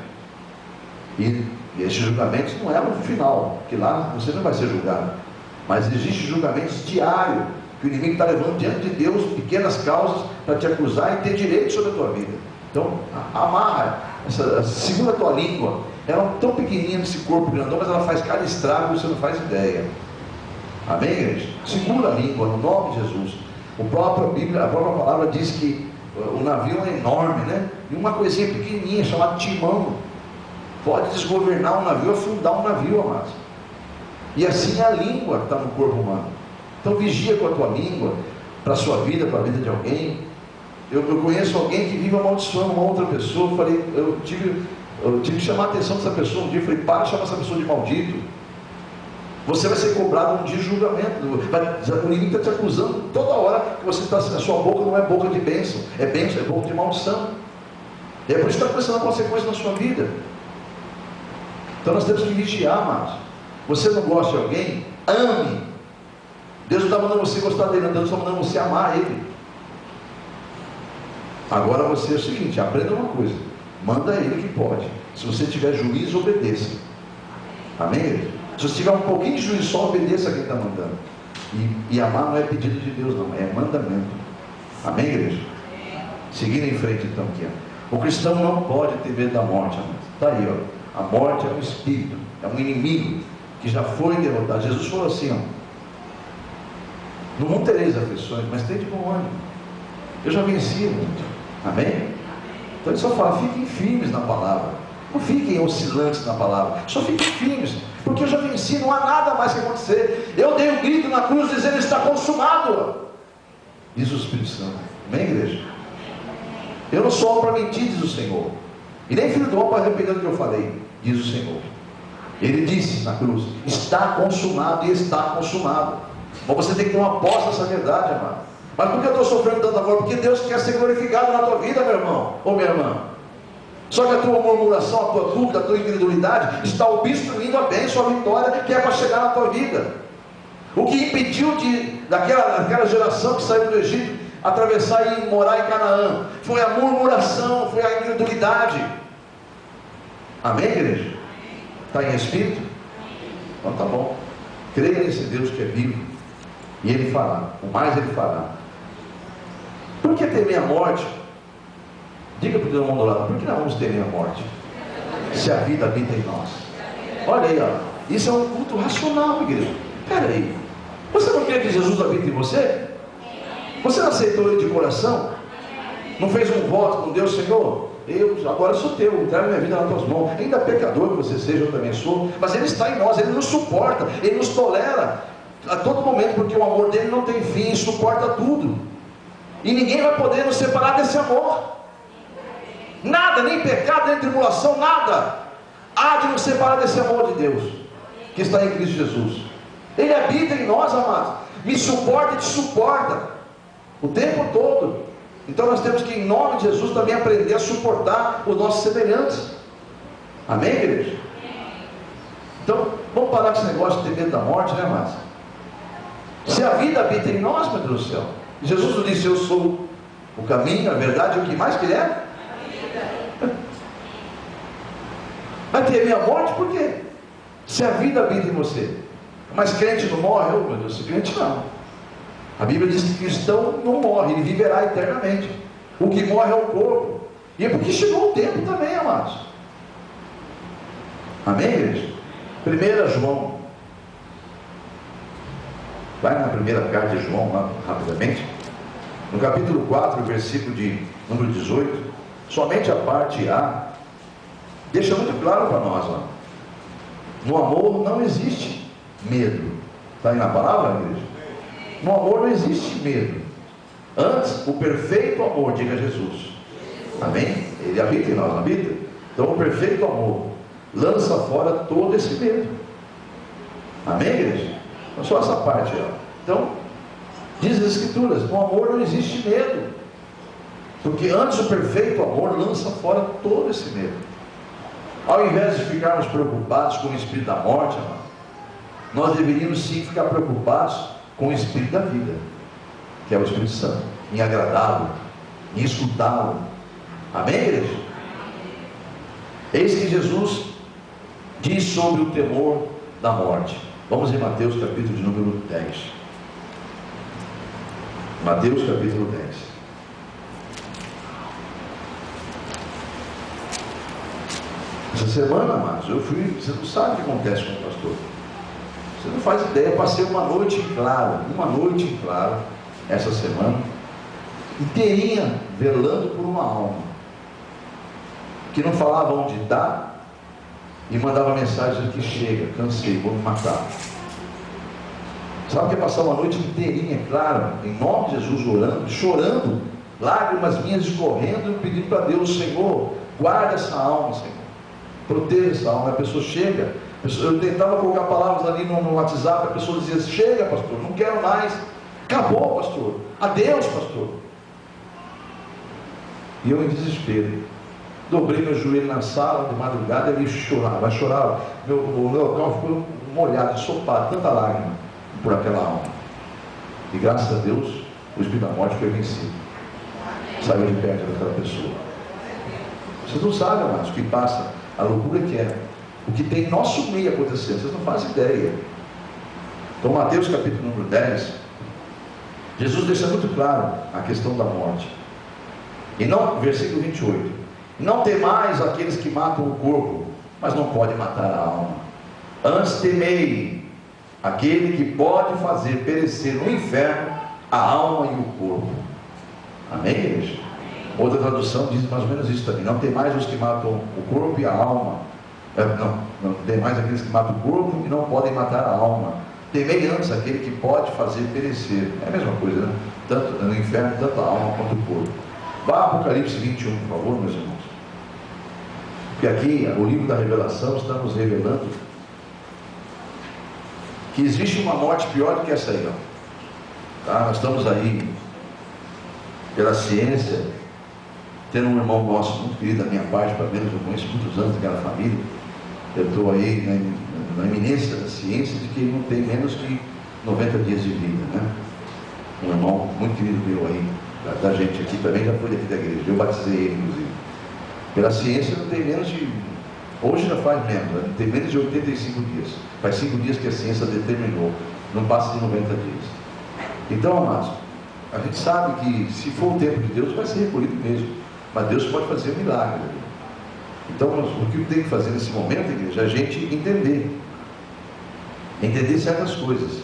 E esses julgamentos não é no final, porque lá você não vai ser julgado. Mas existem julgamentos diários, que o inimigo está levando diante de Deus pequenas causas para te acusar e ter direito sobre a tua vida. Então, amarra, segura a tua língua. Ela é tão pequenininha nesse corpo grandão, mas ela faz cada estrago, você não faz ideia. Amém, igreja? Segura a língua, no nome de Jesus. A própria palavra diz que o navio é enorme, né? E uma coisinha pequenininha, chamada timão, pode desgovernar um navio, afundar um navio, amados. E assim é a língua que está no corpo humano. Então vigia com a tua língua, para a sua vida, para a vida de alguém. Eu conheço alguém que vive amaldiçoando uma outra pessoa. Eu tive que chamar a atenção dessa pessoa um dia. Eu falei, para de chamar essa pessoa de maldito. Você vai ser cobrado um dia de julgamento. O inimigo está te acusando toda hora que você está, a sua boca não é boca de bênção, é boca de maldição. E é por isso que está começando a consequência na sua vida. Então nós temos que vigiar, amados. Você não gosta de alguém? Ame. Deus não está mandando você gostar dele, Deus está mandando você amar ele. Agora você é o seguinte, aprenda uma coisa, manda ele que pode. Se você tiver juízo, obedeça. Amém? Se você tiver um pouquinho de juízo, só obedeça a quem está mandando. E amar não é pedido de Deus, não, é mandamento. Amém, igreja? Seguindo em frente então aqui, ó. O cristão não pode ter medo da morte, está aí, ó. A morte é um espírito, é um inimigo que já foi derrotado. Jesus falou assim, ó: no mundo tereis aflições, mas tem de bom ânimo, eu já venci muito. Amém? Então ele só fala, fiquem firmes na palavra, não fiquem oscilantes na palavra, só fiquem firmes, porque eu já venci, não há nada mais que acontecer. Eu dei um grito na cruz dizendo, está consumado, diz o Espírito Santo. Amém, igreja? Eu não sou homem para mentir, diz o Senhor, e nem filho do homem para arrepender do que eu falei, diz o Senhor. Ele disse na cruz, está consumado, e está consumado. Mas você tem que ter uma posse dessa verdade, amado. Mas por que eu estou sofrendo de tanta forma? Porque Deus quer ser glorificado na tua vida, meu irmão ou minha irmã. Só que a tua murmuração, a tua dúvida, a tua incredulidade está obstruindo a bênção, a vitória que é para chegar na tua vida. O que impediu daquela geração que saiu do Egito atravessar e morar em Canaã foi a murmuração, foi a incredulidade. Amém, igreja? Está em espírito? Então tá bom. Creia nesse Deus que é vivo, e Ele fará, o mais Ele fará. Por que temer a morte? Diga para o teu irmão do lado, por que nós vamos temer a morte? Se a vida habita em nós. Olha aí, ó. Isso é um culto racional, igreja. Espera aí, você não quer que Jesus habite em você? Você não aceitou Ele de coração? Não fez um voto com Deus, Senhor? Agora sou teu, entrego minha vida nas tuas mãos. Ainda pecador que você seja, eu também sou, mas Ele está em nós, Ele nos suporta, Ele nos tolera a todo momento, porque o amor dele não tem fim, Ele suporta tudo, e ninguém vai poder nos separar desse amor. Nada, nem pecado, nem tribulação, nada há de nos separar desse amor de Deus que está em Cristo Jesus. Ele habita em nós, amados, me suporta e te suporta o tempo todo. Então nós temos que, em nome de Jesus, também aprender a suportar os nossos semelhantes. Amém, igreja? Então, vamos parar com esse negócio de ter medo da morte, né, amados? Se a vida habita em nós, meu Deus do céu, Jesus nos disse, eu sou o caminho, a verdade e o que mais que é? Vai temer a morte por quê? Se a vida habita em você. Mas crente não morre? Oh, meu Deus, crente não. A Bíblia diz que cristão não morre, ele viverá eternamente. O que morre é o corpo. E é porque chegou o tempo também, amados. Amém, igreja? 1 João. Vai na primeira carta de João, lá, rapidamente. No capítulo 4, versículo de número 18. Somente a parte A deixa muito claro para nós, ó. No amor não existe medo. Está aí na palavra, igreja? No amor não existe medo. Antes, o perfeito amor, diga Jesus. Amém? Ele habita em nós, não habita? Então o perfeito amor lança fora todo esse medo. Amém, igreja? Então só essa parte, ó. Então, diz as Escrituras, no amor não existe medo. Porque antes o perfeito amor lança fora todo esse medo. Ao invés de ficarmos preocupados com o espírito da morte, amado, nós deveríamos sim ficar preocupados com o espírito da vida, que é o Espírito Santo, em agradá-lo, em escutá-lo. Amém, igreja? Eis que Jesus diz sobre o temor da morte. Vamos em Mateus capítulo de número 10. Mateus capítulo 10. Essa semana, amados, você não sabe o que acontece com o pastor. Você não faz ideia. Eu passei uma noite em claro, essa semana, inteirinha, velando por uma alma, que não falava onde está, e mandava mensagem aqui: chega, cansei, vou me matar. Sabe o que é passar uma noite inteirinha, claro, em nome de Jesus, orando, chorando, lágrimas minhas escorrendo, pedindo para Deus: Senhor, guarda essa alma, Senhor, proteja essa alma. A pessoa chega, eu tentava colocar palavras ali no WhatsApp, a pessoa dizia: chega, pastor, não quero mais, acabou, pastor, adeus, pastor. E eu, em desespero, dobrei meu joelho na sala de madrugada e chorava, o meu local ficou molhado, ensopado, tanta lágrima por aquela alma. E graças a Deus, o espírito da morte foi vencido, saiu de perto daquela pessoa. Vocês não sabem, amados, o que passa, a loucura que é, o que tem em nosso meio acontecendo, vocês não fazem ideia. Então, Mateus capítulo número 10, Jesus deixa muito claro a questão da morte. E não, versículo 28, não temais aqueles que matam o corpo, mas não podem matar a alma. Antes temei aquele que pode fazer perecer no inferno a alma e o corpo. Amém, igreja? Outra tradução diz mais ou menos isso também: não temais os que matam o corpo e a alma. Não temais aqueles que matam o corpo e não podem matar a alma. Temei antes aquele que pode fazer perecer. É a mesma coisa, né? Tanto no inferno, tanto a alma quanto o corpo. Vá a Apocalipse 21, por favor, meus irmãos. Porque aqui, o livro da revelação está nos revelando que existe uma morte pior do que essa aí, ó. Tá? Nós estamos aí, pela ciência, tendo um irmão nosso, muito querido da minha parte, para menos, eu conheço muitos anos daquela família. Eu estou aí na iminência da ciência de que ele não tem menos que 90 dias de vida, né? Um irmão muito querido meu aí, da gente aqui, também já foi daqui da igreja, eu batizei ele, inclusive. Pela ciência não tem menos de, hoje já faz menos, né? Tem menos de 85 dias, faz 5 dias que a ciência determinou, não passa de 90 dias. Então, amados, a gente sabe que se for o tempo de Deus, vai ser recolhido mesmo, mas Deus pode fazer um milagre. Então, o que tem que fazer nesse momento, igreja, é a gente entender certas coisas,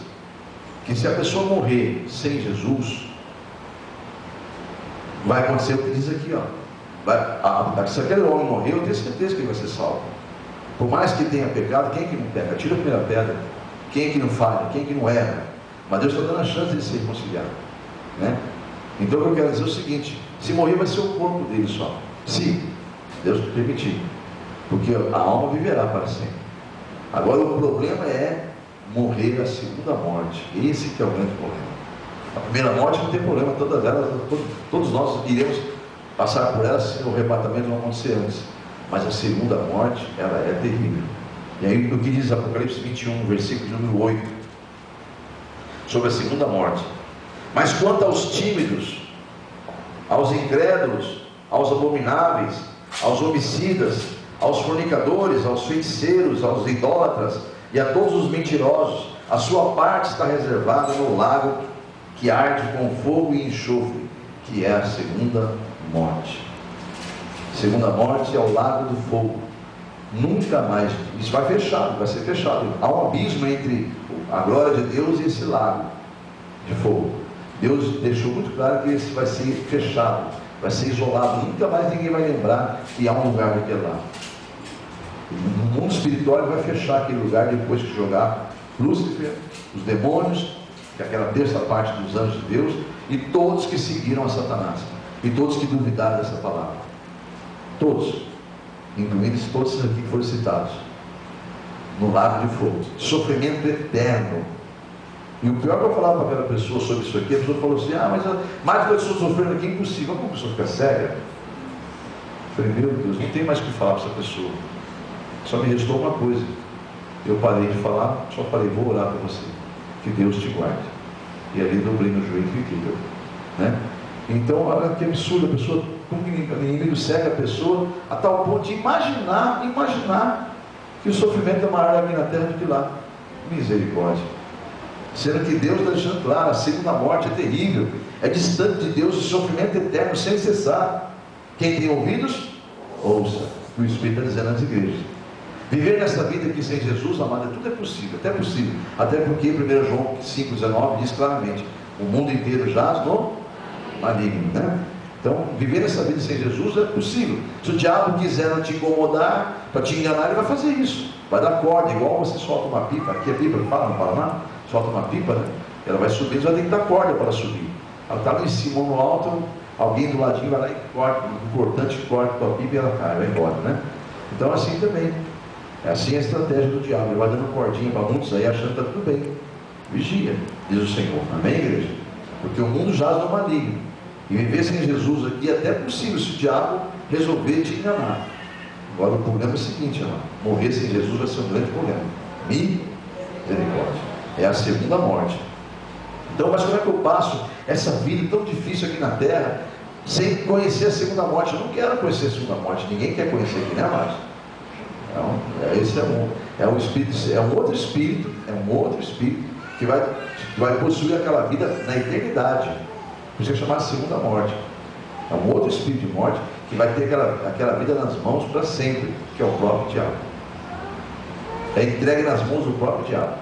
que se a pessoa morrer sem Jesus, vai acontecer o que diz aqui, ó. Se aquele homem morrer, eu tenho certeza que ele vai ser salvo. Por mais que tenha pecado, quem é que não pega? Tira a primeira pedra. Quem é que não falha? Quem é que não erra? Mas Deus está dando a chance de se reconciliar, né? Então, o que eu quero dizer é o seguinte: se morrer, vai ser o corpo dele só, se Deus permitir, porque a alma viverá para sempre. Agora, o problema é morrer a segunda morte. Esse que é o grande problema. A primeira morte não tem problema, todas elas, todos nós iremos passar por ela se o arrebatamento não acontecer antes. Mas a segunda morte, ela é terrível. E aí o que diz Apocalipse 21, versículo número 8, sobre a segunda morte: mas quanto aos tímidos, aos incrédulos, aos abomináveis, aos homicidas, aos fornicadores, aos feiticeiros, aos idólatras e a todos os mentirosos, a sua parte está reservada no lago que arde com fogo e enxofre, que é a segunda morte. Segunda morte é o lago do fogo. Nunca mais, isso vai fechado, vai ser fechado. Há um abismo entre a glória de Deus e esse lago de fogo. Deus deixou muito claro que esse vai ser fechado, vai ser isolado. Nunca mais ninguém vai lembrar que há um lugar daquele lá. No mundo espiritual ele vai fechar aquele lugar depois que jogar Lúcifer, os demônios, que é aquela terça parte dos anjos de Deus, e todos que seguiram a Satanás, e todos que duvidaram dessa palavra. Todos, incluindo todos esses aqui que foram citados, no lago de fogo, sofrimento eterno. E o pior que eu falava para aquela pessoa sobre isso aqui, a pessoa falou assim: mas mais que eu estou sofrendo aqui é impossível. Como a pessoa fica cega? Eu falei: meu Deus, não tem mais o que falar para essa pessoa. Só me restou uma coisa. Eu parei de falar, só falei: vou orar para você, que Deus te guarde. E ali dobrei no joelho e fiquei, né? Então, olha que absurdo, a pessoa, como que o inimigo cega a pessoa a tal ponto de imaginar que o sofrimento é maior aqui na terra do que lá. Misericórdia. Sendo que Deus está deixando claro: a segunda morte é terrível, é distante de Deus, o sofrimento eterno sem cessar. Quem tem ouvidos, ouça que o Espírito está dizendo às igrejas. Viver nessa vida aqui sem Jesus, amado, tudo é possível, até possível. Até porque 1 João 5,19 diz claramente: o mundo inteiro jaz no maligno, né? Então, viver essa vida sem Jesus é possível. Se o diabo quiser te incomodar, para te enganar, ele vai fazer isso. Vai dar corda, igual você solta uma pipa. Aqui a pipa fala no Paraná, solta uma pipa, né? Ela vai subir, você vai ter que dar corda para ela subir. Ela está lá em cima, no alto, alguém do ladinho vai lá e corta, um cortante corta a tua pipa e ela cai, vai embora, né? Então, assim também. É assim a estratégia do diabo. Ele vai dando cordinha para muitos aí, achando que está tudo bem. Vigia, diz o Senhor. Amém, igreja? Porque o mundo jaz no maligno. E viver sem Jesus aqui é até possível se o diabo resolver te enganar. Agora o problema é o seguinte, irmão: morrer sem Jesus vai ser um grande problema. Misericórdia. É a segunda morte. Então, mas como é que eu passo essa vida tão difícil aqui na terra sem conhecer a segunda morte? Eu não quero conhecer a segunda morte. Ninguém quer conhecer aqui, né, mais? Então, esse é um espírito, é um outro espírito que vai possuir aquela vida na eternidade. Por isso é chamado segunda morte. É um outro espírito de morte que vai ter aquela vida nas mãos para sempre, que é o próprio diabo. É entregue nas mãos do próprio diabo.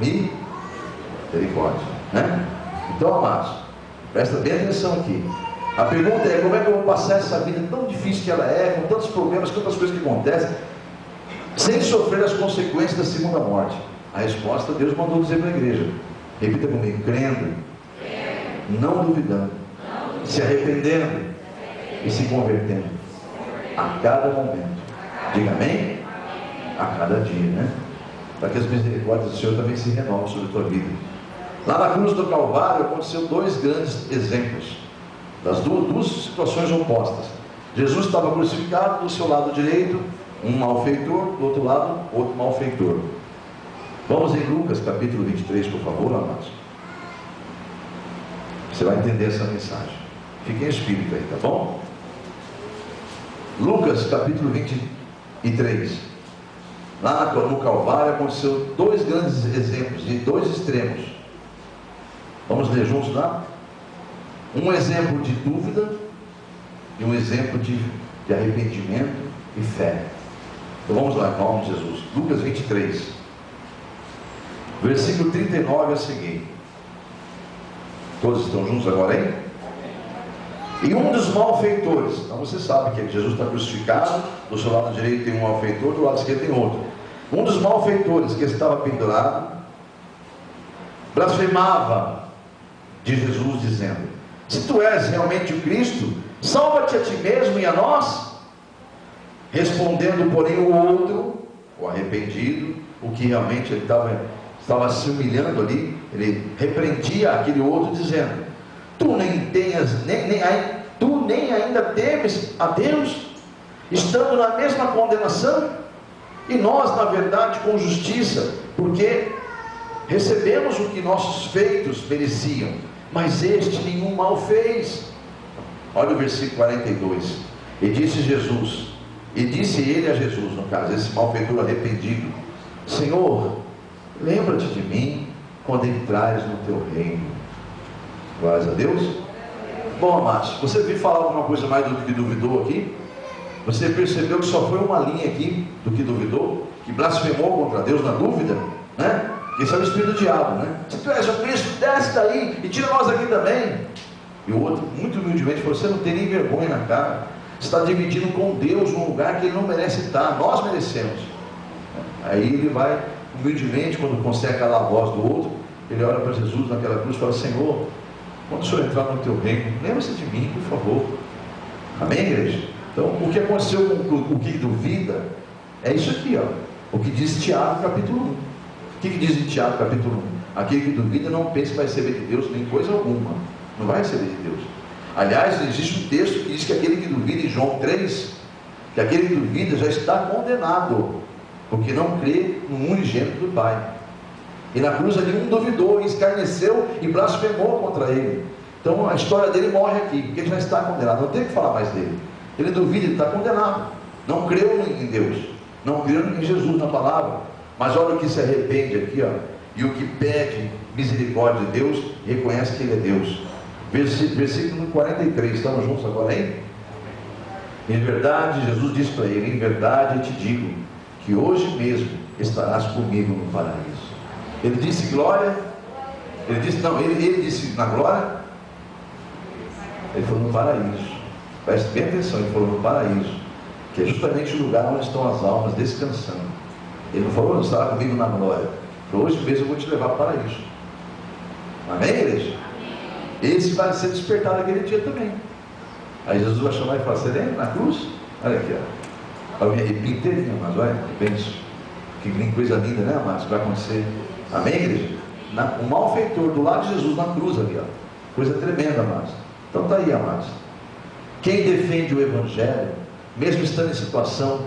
Misericórdia, né? Então, amados, presta bem atenção aqui. A pergunta é: como é que eu vou passar essa vida tão difícil que ela é, com tantos problemas, tantas coisas que acontecem, sem sofrer as consequências da segunda morte? A resposta Deus mandou dizer para a igreja. Repita comigo: crendo, não duvidando, se arrependendo e se convertendo a cada momento. Diga amém? A cada dia, né? Para que as misericórdias do Senhor também se renovem sobre a tua vida. Lá na cruz do Calvário aconteceu dois grandes exemplos, das duas situações opostas. Jesus estava crucificado, do seu lado direito um malfeitor, do outro lado outro malfeitor. Vamos em Lucas capítulo 23, por favor, amados. Você vai entender essa mensagem. Fique em espírito aí, tá bom? Lucas capítulo 23. Lá no Calvário aconteceu dois grandes exemplos, de dois extremos. Vamos ler juntos lá? Um exemplo de dúvida e um exemplo de arrependimento e fé. Então vamos lá, em nome de Jesus. Lucas 23, versículo 39 é o seguinte. Todos estão juntos agora, hein? E um dos malfeitores, então você sabe que Jesus está crucificado, do seu lado direito tem um malfeitor, do lado esquerdo tem outro. Um dos malfeitores que estava pendurado blasfemava de Jesus, dizendo: se tu és realmente o Cristo, salva-te a ti mesmo e a nós. Respondendo, porém, o outro, o arrependido, o que realmente ele estava se humilhando ali, ele repreendia aquele outro, dizendo: tu nem ainda temes a Deus, estando na mesma condenação? E nós, na verdade, com justiça, porque recebemos o que nossos feitos mereciam, mas este nenhum mal fez. Olha o versículo 42. E disse ele a Jesus, no caso, esse malfeitor arrependido: Senhor, lembra-te de mim quando entrares no teu reino. Glórias a Deus. Bom, amados, você viu falar alguma coisa mais do que duvidou aqui? Você percebeu que só foi uma linha aqui do que duvidou, que blasfemou contra Deus na dúvida, né? Esse é o espírito do diabo, né? Se tu és o Cristo, desce daí e tira nós aqui também. E o outro, muito humildemente, falou: você não tem nem vergonha na cara, você está dividindo com Deus um lugar que Ele não merece estar, nós merecemos. Aí ele vai humildemente, quando consegue calar a voz do outro, ele olha para Jesus naquela cruz e fala: Senhor, quando o Senhor entrar no teu reino, lembre-se de mim, por favor. Amém, igreja? Então, o que aconteceu com o que duvida é isso aqui, ó. O que diz Tiago capítulo 1. O que diz em Tiago capítulo 1? Aquele que duvida não pensa que vai receber de Deus nem coisa alguma. Não vai receber de Deus. Aliás, existe um texto que diz que aquele que duvida, em João 3, que aquele que duvida já está condenado, porque não crê no unigênito do Pai. E na cruz ali um duvidou, escarneceu e blasfemou contra ele. Então a história dele morre aqui, porque ele já está condenado, não tem o que falar mais dele. Ele duvida, ele está condenado. Não creu em Deus, não creu em Jesus, na palavra. Mas olha o que se arrepende aqui, ó, e o que pede misericórdia de Deus, reconhece que Ele é Deus. Versículo 43, estamos juntos agora, hein? Em verdade, Jesus disse para ele: em verdade eu te digo, que hoje mesmo estarás comigo no paraíso. Ele disse glória, ele disse na glória, ele falou no paraíso. Preste bem atenção, ele falou no paraíso, que é justamente o lugar onde estão as almas descansando. Ele não falou: não estará comigo na glória. Ele falou: hoje mesmo eu vou te levar para o paraíso. Amém, igreja? Esse vai ser despertado aquele dia também. Aí Jesus vai chamar e falar: você lembra na cruz? Olha aqui, ó. Eu me arrepio inteirinho, mas olha, que bênção. Que coisa linda, né, amados? Vai acontecer. Amém, igreja? O malfeitor do lado de Jesus na cruz ali, ó. Coisa tremenda, amados. Então está aí, amados. Quem defende o Evangelho, mesmo estando em situação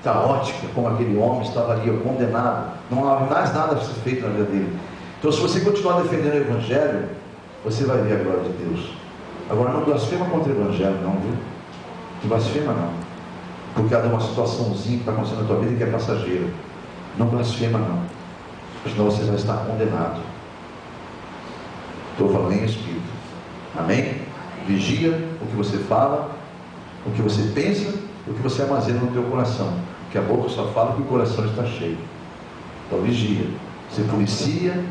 caótica, como aquele homem estava ali, condenado, não há mais nada a ser feito na vida dele. Então, se você continuar defendendo o Evangelho, você vai ver a glória de Deus. Agora, não blasfema contra o Evangelho, não, viu? Não blasfema, não. Porque há uma situaçãozinha que está acontecendo na tua vida que é passageira. Não blasfema, não. Senão você vai estar condenado. Estou falando em espírito. Amém? Vigia o que você fala, o que você pensa, o que você armazena no teu coração. Porque a boca só fala que o coração está cheio. Então vigia. Se policia,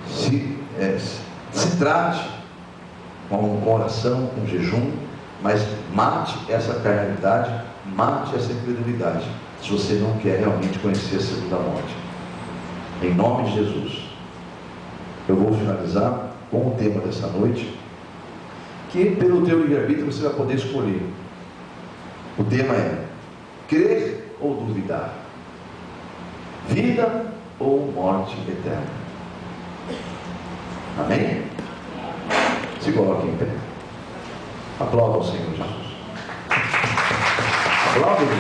se trate com oração, com jejum, mas mate essa carnalidade, mate essa incredulidade, se você não quer realmente conhecer a segunda morte. Em nome de Jesus. Eu vou finalizar com o tema dessa noite, que pelo teu livre-arbítrio você vai poder escolher. O tema é: crer ou duvidar? Vida ou morte eterna? Amém? Se coloque em pé. Aplauda ao Senhor Jesus. Aplauda, Jesus.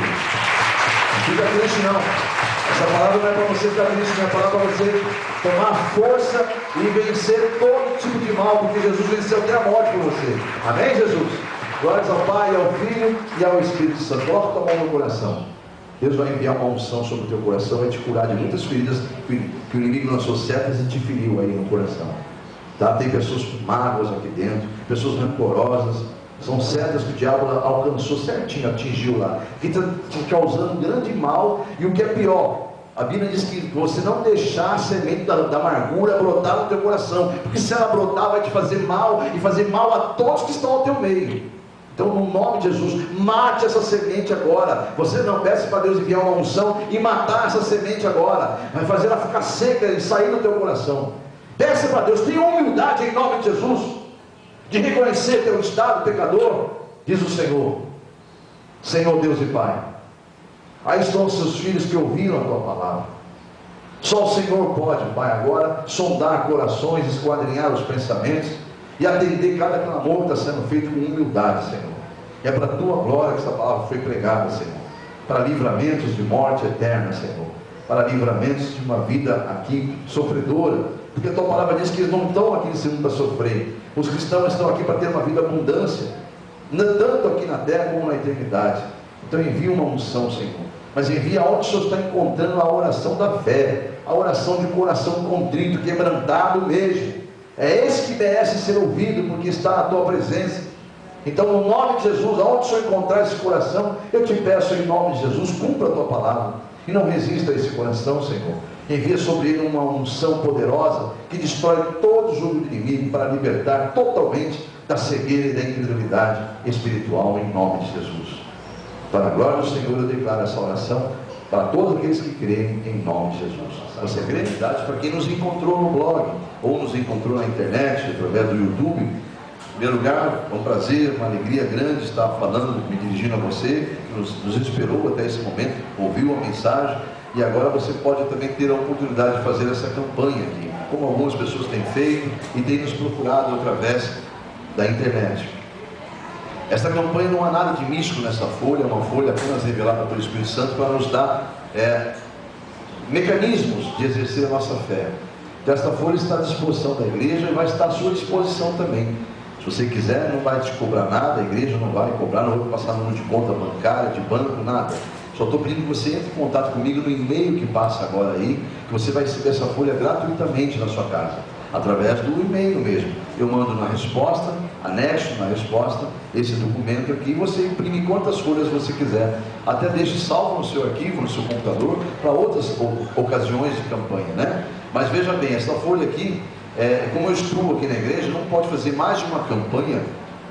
Não fica triste, não. Essa palavra não é para você ficar triste, não é palavra para você tomar força e vencer todo tipo de mal, porque Jesus venceu até a morte por você. Amém, Jesus? Glórias ao Pai, ao Filho e ao Espírito Santo. Coloca tua mão no coração. Deus vai enviar uma unção sobre o teu coração, vai te curar de muitas feridas que o inimigo lançou setas e te feriu aí no coração. Tá? Tem pessoas com mágoas aqui dentro, pessoas rancorosas, são setas que o diabo alcançou certinho, atingiu lá, que está causando grande mal. E o que é pior, a Bíblia diz que você não deixar a semente da amargura brotar no teu coração, porque se ela brotar vai te fazer mal, e fazer mal a todos que estão ao teu meio. Então, no nome de Jesus, mate essa semente agora. Você não peça para Deus enviar uma unção e matar essa semente agora, vai fazer ela ficar seca e sair do teu coração. Peça para Deus, tenha humildade em nome de Jesus, de reconhecer teu estado pecador. Diz o Senhor: Senhor Deus e Pai, aí estão os seus filhos que ouviram a tua palavra. Só o Senhor pode, Pai, agora sondar corações, esquadrinhar os pensamentos e atender cada clamor que está sendo feito com humildade, Senhor. E é para a tua glória que essa palavra foi pregada, Senhor, para livramentos de morte eterna, Senhor, para livramentos de uma vida aqui sofredora, porque a tua palavra diz que eles não estão aqui nesse mundo para sofrer. Os cristãos estão aqui para ter uma vida abundância, tanto aqui na terra como na eternidade. Então envia uma unção, Senhor, mas envia onde o Senhor está encontrando a oração da fé, a oração de coração contrito, quebrantado mesmo. É esse que merece ser ouvido, porque está na tua presença. Então, no nome de Jesus, aonde o Senhor encontrar esse coração, eu te peço em nome de Jesus, cumpra a tua palavra e não resista a esse coração, Senhor. Envia sobre ele uma unção poderosa que destrói todo o jugo do inimigo, para libertar totalmente da cegueira e da incredulidade espiritual, em nome de Jesus. Para a glória do Senhor, eu declaro essa oração para todos aqueles que creem, em nome de Jesus. Você crê? Verdade, para quem nos encontrou no blog ou nos encontrou na internet, através do YouTube. Em primeiro lugar, é um prazer, uma alegria grande estar falando, me dirigindo a você, que nos esperou até esse momento, ouviu a mensagem, e agora você pode também ter a oportunidade de fazer essa campanha aqui, como algumas pessoas têm feito e têm nos procurado através da internet. Esta campanha não há nada de místico nessa folha, é uma folha apenas revelada pelo Espírito Santo para nos dar mecanismos de exercer a nossa fé. Então esta folha está à disposição da igreja e vai estar à sua disposição também. Se você quiser, não vai te cobrar nada, a igreja não vai cobrar, não vai passar número de conta bancária, de banco, nada. Só estou pedindo que você entre em contato comigo no e-mail que passa agora aí, que você vai receber essa folha gratuitamente na sua casa, através do e-mail mesmo. Eu mando na resposta anexo na resposta esse documento aqui. Você imprime quantas folhas você quiser, até deixe salvo no seu arquivo, no seu computador, para outras ocasiões de campanha, né? Mas veja bem, essa folha aqui, como eu estudo aqui na igreja, não pode fazer mais de uma campanha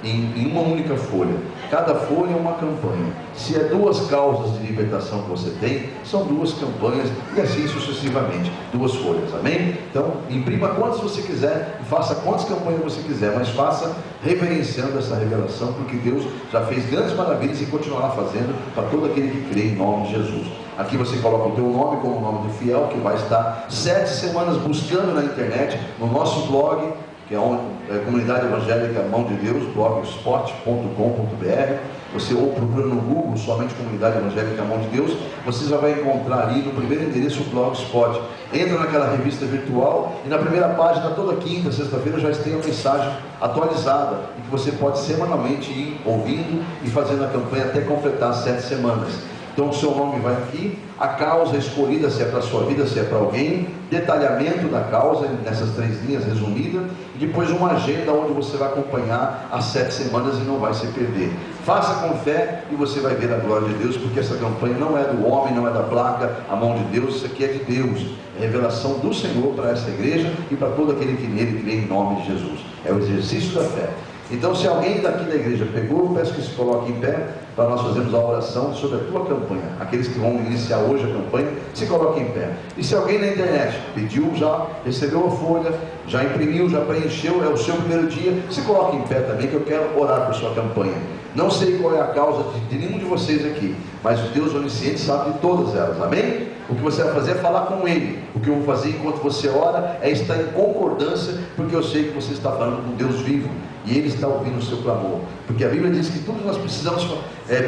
em uma única folha. Cada folha é uma campanha. Se é 2 causas de libertação que você tem, são 2 campanhas, e assim sucessivamente, 2 folhas, amém? Então, imprima quantas você quiser e faça quantas campanhas você quiser, mas faça reverenciando essa revelação, porque Deus já fez grandes maravilhas e continuará fazendo para todo aquele que crê em nome de Jesus. Aqui você coloca o teu nome como o nome do fiel, que vai estar 7 semanas buscando na internet, no nosso blog, que é a Comunidade Evangélica Mão de Deus, blogspot.com.br. Você ou procura no Google somente Comunidade Evangélica Mão de Deus, você já vai encontrar ali no primeiro endereço o Blogspot. Entra naquela revista virtual e na primeira página, toda quinta, sexta-feira, já tem a mensagem atualizada, e que você pode semanalmente ir ouvindo e fazendo a campanha até completar 7 semanas. Então o seu nome vai aqui, a causa escolhida, se é para a sua vida, se é para alguém, detalhamento da causa nessas 3 linhas resumidas, e depois uma agenda onde você vai acompanhar as 7 semanas e não vai se perder. Faça com fé e você vai ver a glória de Deus, porque essa campanha não é do homem, não é da placa, a mão de Deus, isso aqui é de Deus, é revelação do Senhor para essa igreja e para todo aquele que nele crê em nome de Jesus. É o exercício da fé. Então, se alguém daqui da igreja pegou, eu peço que se coloque em pé para nós fazermos a oração sobre a tua campanha. Aqueles que vão iniciar hoje a campanha, se coloquem em pé. E se alguém na internet pediu já, recebeu a folha, já imprimiu, já preencheu, é o seu primeiro dia, se coloque em pé também, que eu quero orar por sua campanha. Não sei qual é a causa de nenhum de vocês aqui, mas o Deus onisciente sabe de todas elas, amém? O que você vai fazer é falar com Ele. O que eu vou fazer enquanto você ora é estar em concordância, porque eu sei que você está falando com Deus vivo, e Ele está ouvindo o seu clamor, porque a Bíblia diz que tudo nós precisamos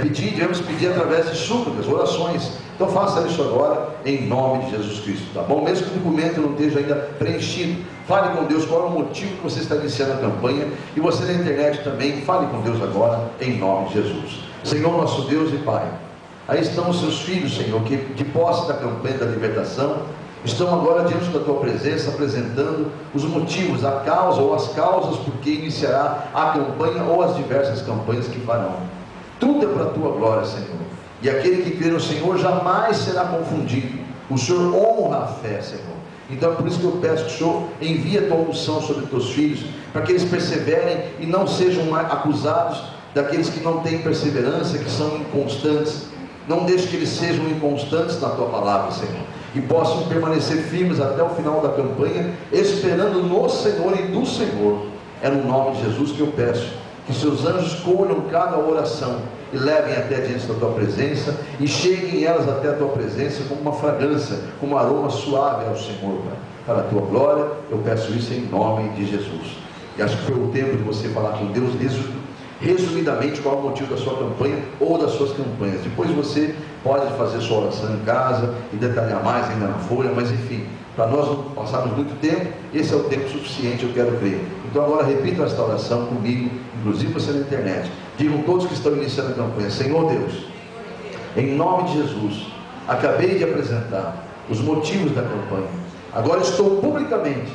pedir, devemos pedir através de súplicas, orações. Então faça isso agora, em nome de Jesus Cristo, tá bom? Mesmo que o documento não esteja ainda preenchido, fale com Deus qual é o motivo que você está iniciando a campanha, e você na internet também, fale com Deus agora, em nome de Jesus. Senhor nosso Deus e Pai, aí estão os seus filhos, Senhor, que de posse da campanha da libertação, estão agora diante da tua presença, apresentando os motivos, a causa ou as causas por que iniciará a campanha ou as diversas campanhas que farão. Tudo é para a tua glória, Senhor. E aquele que crê no Senhor jamais será confundido. O Senhor honra a fé, Senhor. Então é por isso que eu peço que o Senhor envie a tua unção sobre os teus filhos, para que eles perseverem e não sejam acusados daqueles que não têm perseverança, que são inconstantes. Não deixe que eles sejam inconstantes na tua palavra, Senhor, e possam permanecer firmes até o final da campanha, esperando no Senhor e do Senhor. É no nome de Jesus que eu peço que seus anjos colham cada oração e levem até diante da tua presença, e cheguem elas até a tua presença como uma fragrância, como um aroma suave ao Senhor, Pai. Para a tua glória, eu peço isso em nome de Jesus. E acho que foi o tempo de você falar com Deus resumidamente qual é o motivo da sua campanha ou das suas campanhas. Depois você pode fazer sua oração em casa e detalhar mais ainda na folha, mas enfim, para nós não passarmos muito tempo, esse é o tempo suficiente, eu quero crer. Então agora repita esta oração comigo, inclusive você na internet. Digam todos que estão iniciando a campanha: Senhor Deus, em nome de Jesus, acabei de apresentar os motivos da campanha. Agora estou publicamente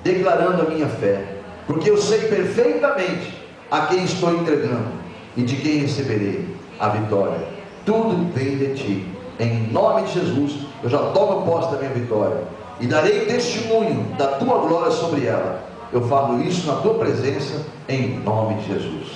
declarando a minha fé, porque eu sei perfeitamente a quem estou entregando e de quem receberei a vitória. Tudo vem de ti. Em nome de Jesus, eu já tomo posse da minha vitória e darei testemunho da tua glória sobre ela. Eu falo isso na tua presença, em nome de Jesus.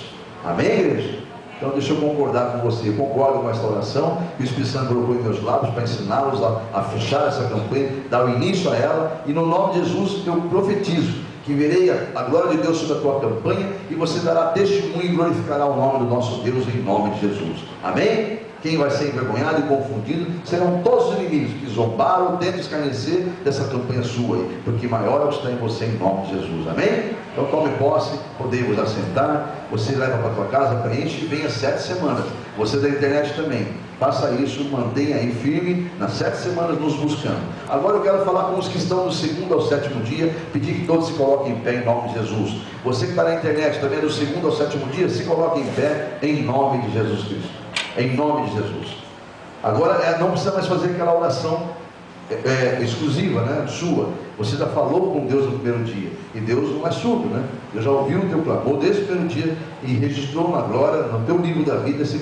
Amém, igreja? Então deixa eu concordar com você. Eu concordo com essa oração que o Espírito Santo colocou em meus lábios para ensiná-los a fechar essa campanha, dar o início a ela, e no nome de Jesus eu profetizo que verei a glória de Deus sobre a tua campanha, e você dará testemunho e glorificará o nome do nosso Deus em nome de Jesus. Amém? Quem vai ser envergonhado e confundido serão todos os inimigos que zombaram, tentam escarnecer dessa campanha sua aí, porque maior é o que está em você, em nome de Jesus. Amém? Então tome posse, podemos assentar. Você leva para a tua casa, preenche e venha 7 semanas. Você da internet também, faça isso, mantenha aí firme nas 7 semanas nos buscando. Agora eu quero falar com os que estão do 2º ao 7º dia, pedir que todos se coloquem em pé em nome de Jesus. Você que está na internet também, do 2º ao 7º dia, se coloque em pé em nome de Jesus Cristo. Em nome de Jesus. Agora não precisa mais fazer aquela oração exclusiva, né, sua. Você já falou com Deus no primeiro dia, e Deus não é surdo, né? Deus já ouviu o teu clamor desde o primeiro dia e registrou na glória, no teu livro da vida, esse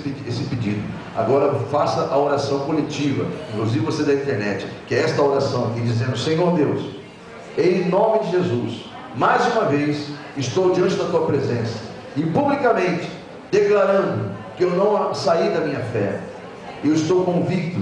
pedido. Agora faça a oração coletiva, inclusive você da internet, que é esta oração aqui, dizendo: Senhor Deus, em nome de Jesus, mais uma vez estou diante da tua presença e publicamente declarando que eu não saí da minha fé. Eu estou convicto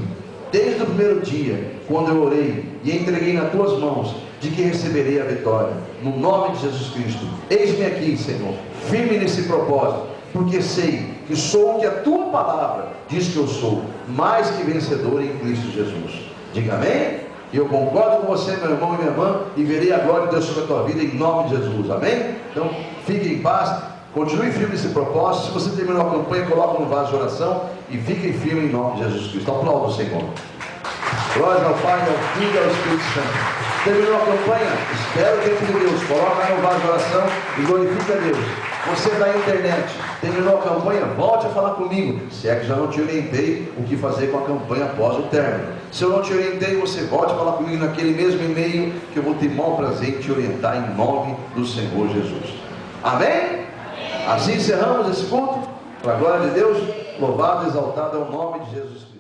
desde o primeiro dia, quando eu orei e entreguei nas tuas mãos, de que receberei a vitória, no nome de Jesus Cristo. Eis-me aqui, Senhor, firme nesse propósito, porque sei que sou o que a tua palavra diz que eu sou, mais que vencedor em Cristo Jesus. Diga amém? E eu concordo com você, meu irmão e minha irmã, e verei a glória de Deus sobre a tua vida, em nome de Jesus. Amém? Então, fique em paz, continue firme nesse propósito. Se você terminou a campanha, coloque no vaso de oração e fiquem firmes em nome de Jesus Cristo. Aplauda o Senhor. Glória ao Pai, ao Filho e ao Espírito Santo. Terminou a campanha? Espera o tempo de Deus. Coloca no vaso de oração e glorifica a Deus. Você da internet, terminou a campanha? Volte a falar comigo. Se é que já não te orientei o que fazer com a campanha após o término. Se eu não te orientei, você volte a falar comigo naquele mesmo e-mail, que eu vou ter maior prazer em te orientar em nome do Senhor Jesus. Amém? Assim encerramos esse culto. Para a glória de Deus, louvado e exaltado é o nome de Jesus Cristo.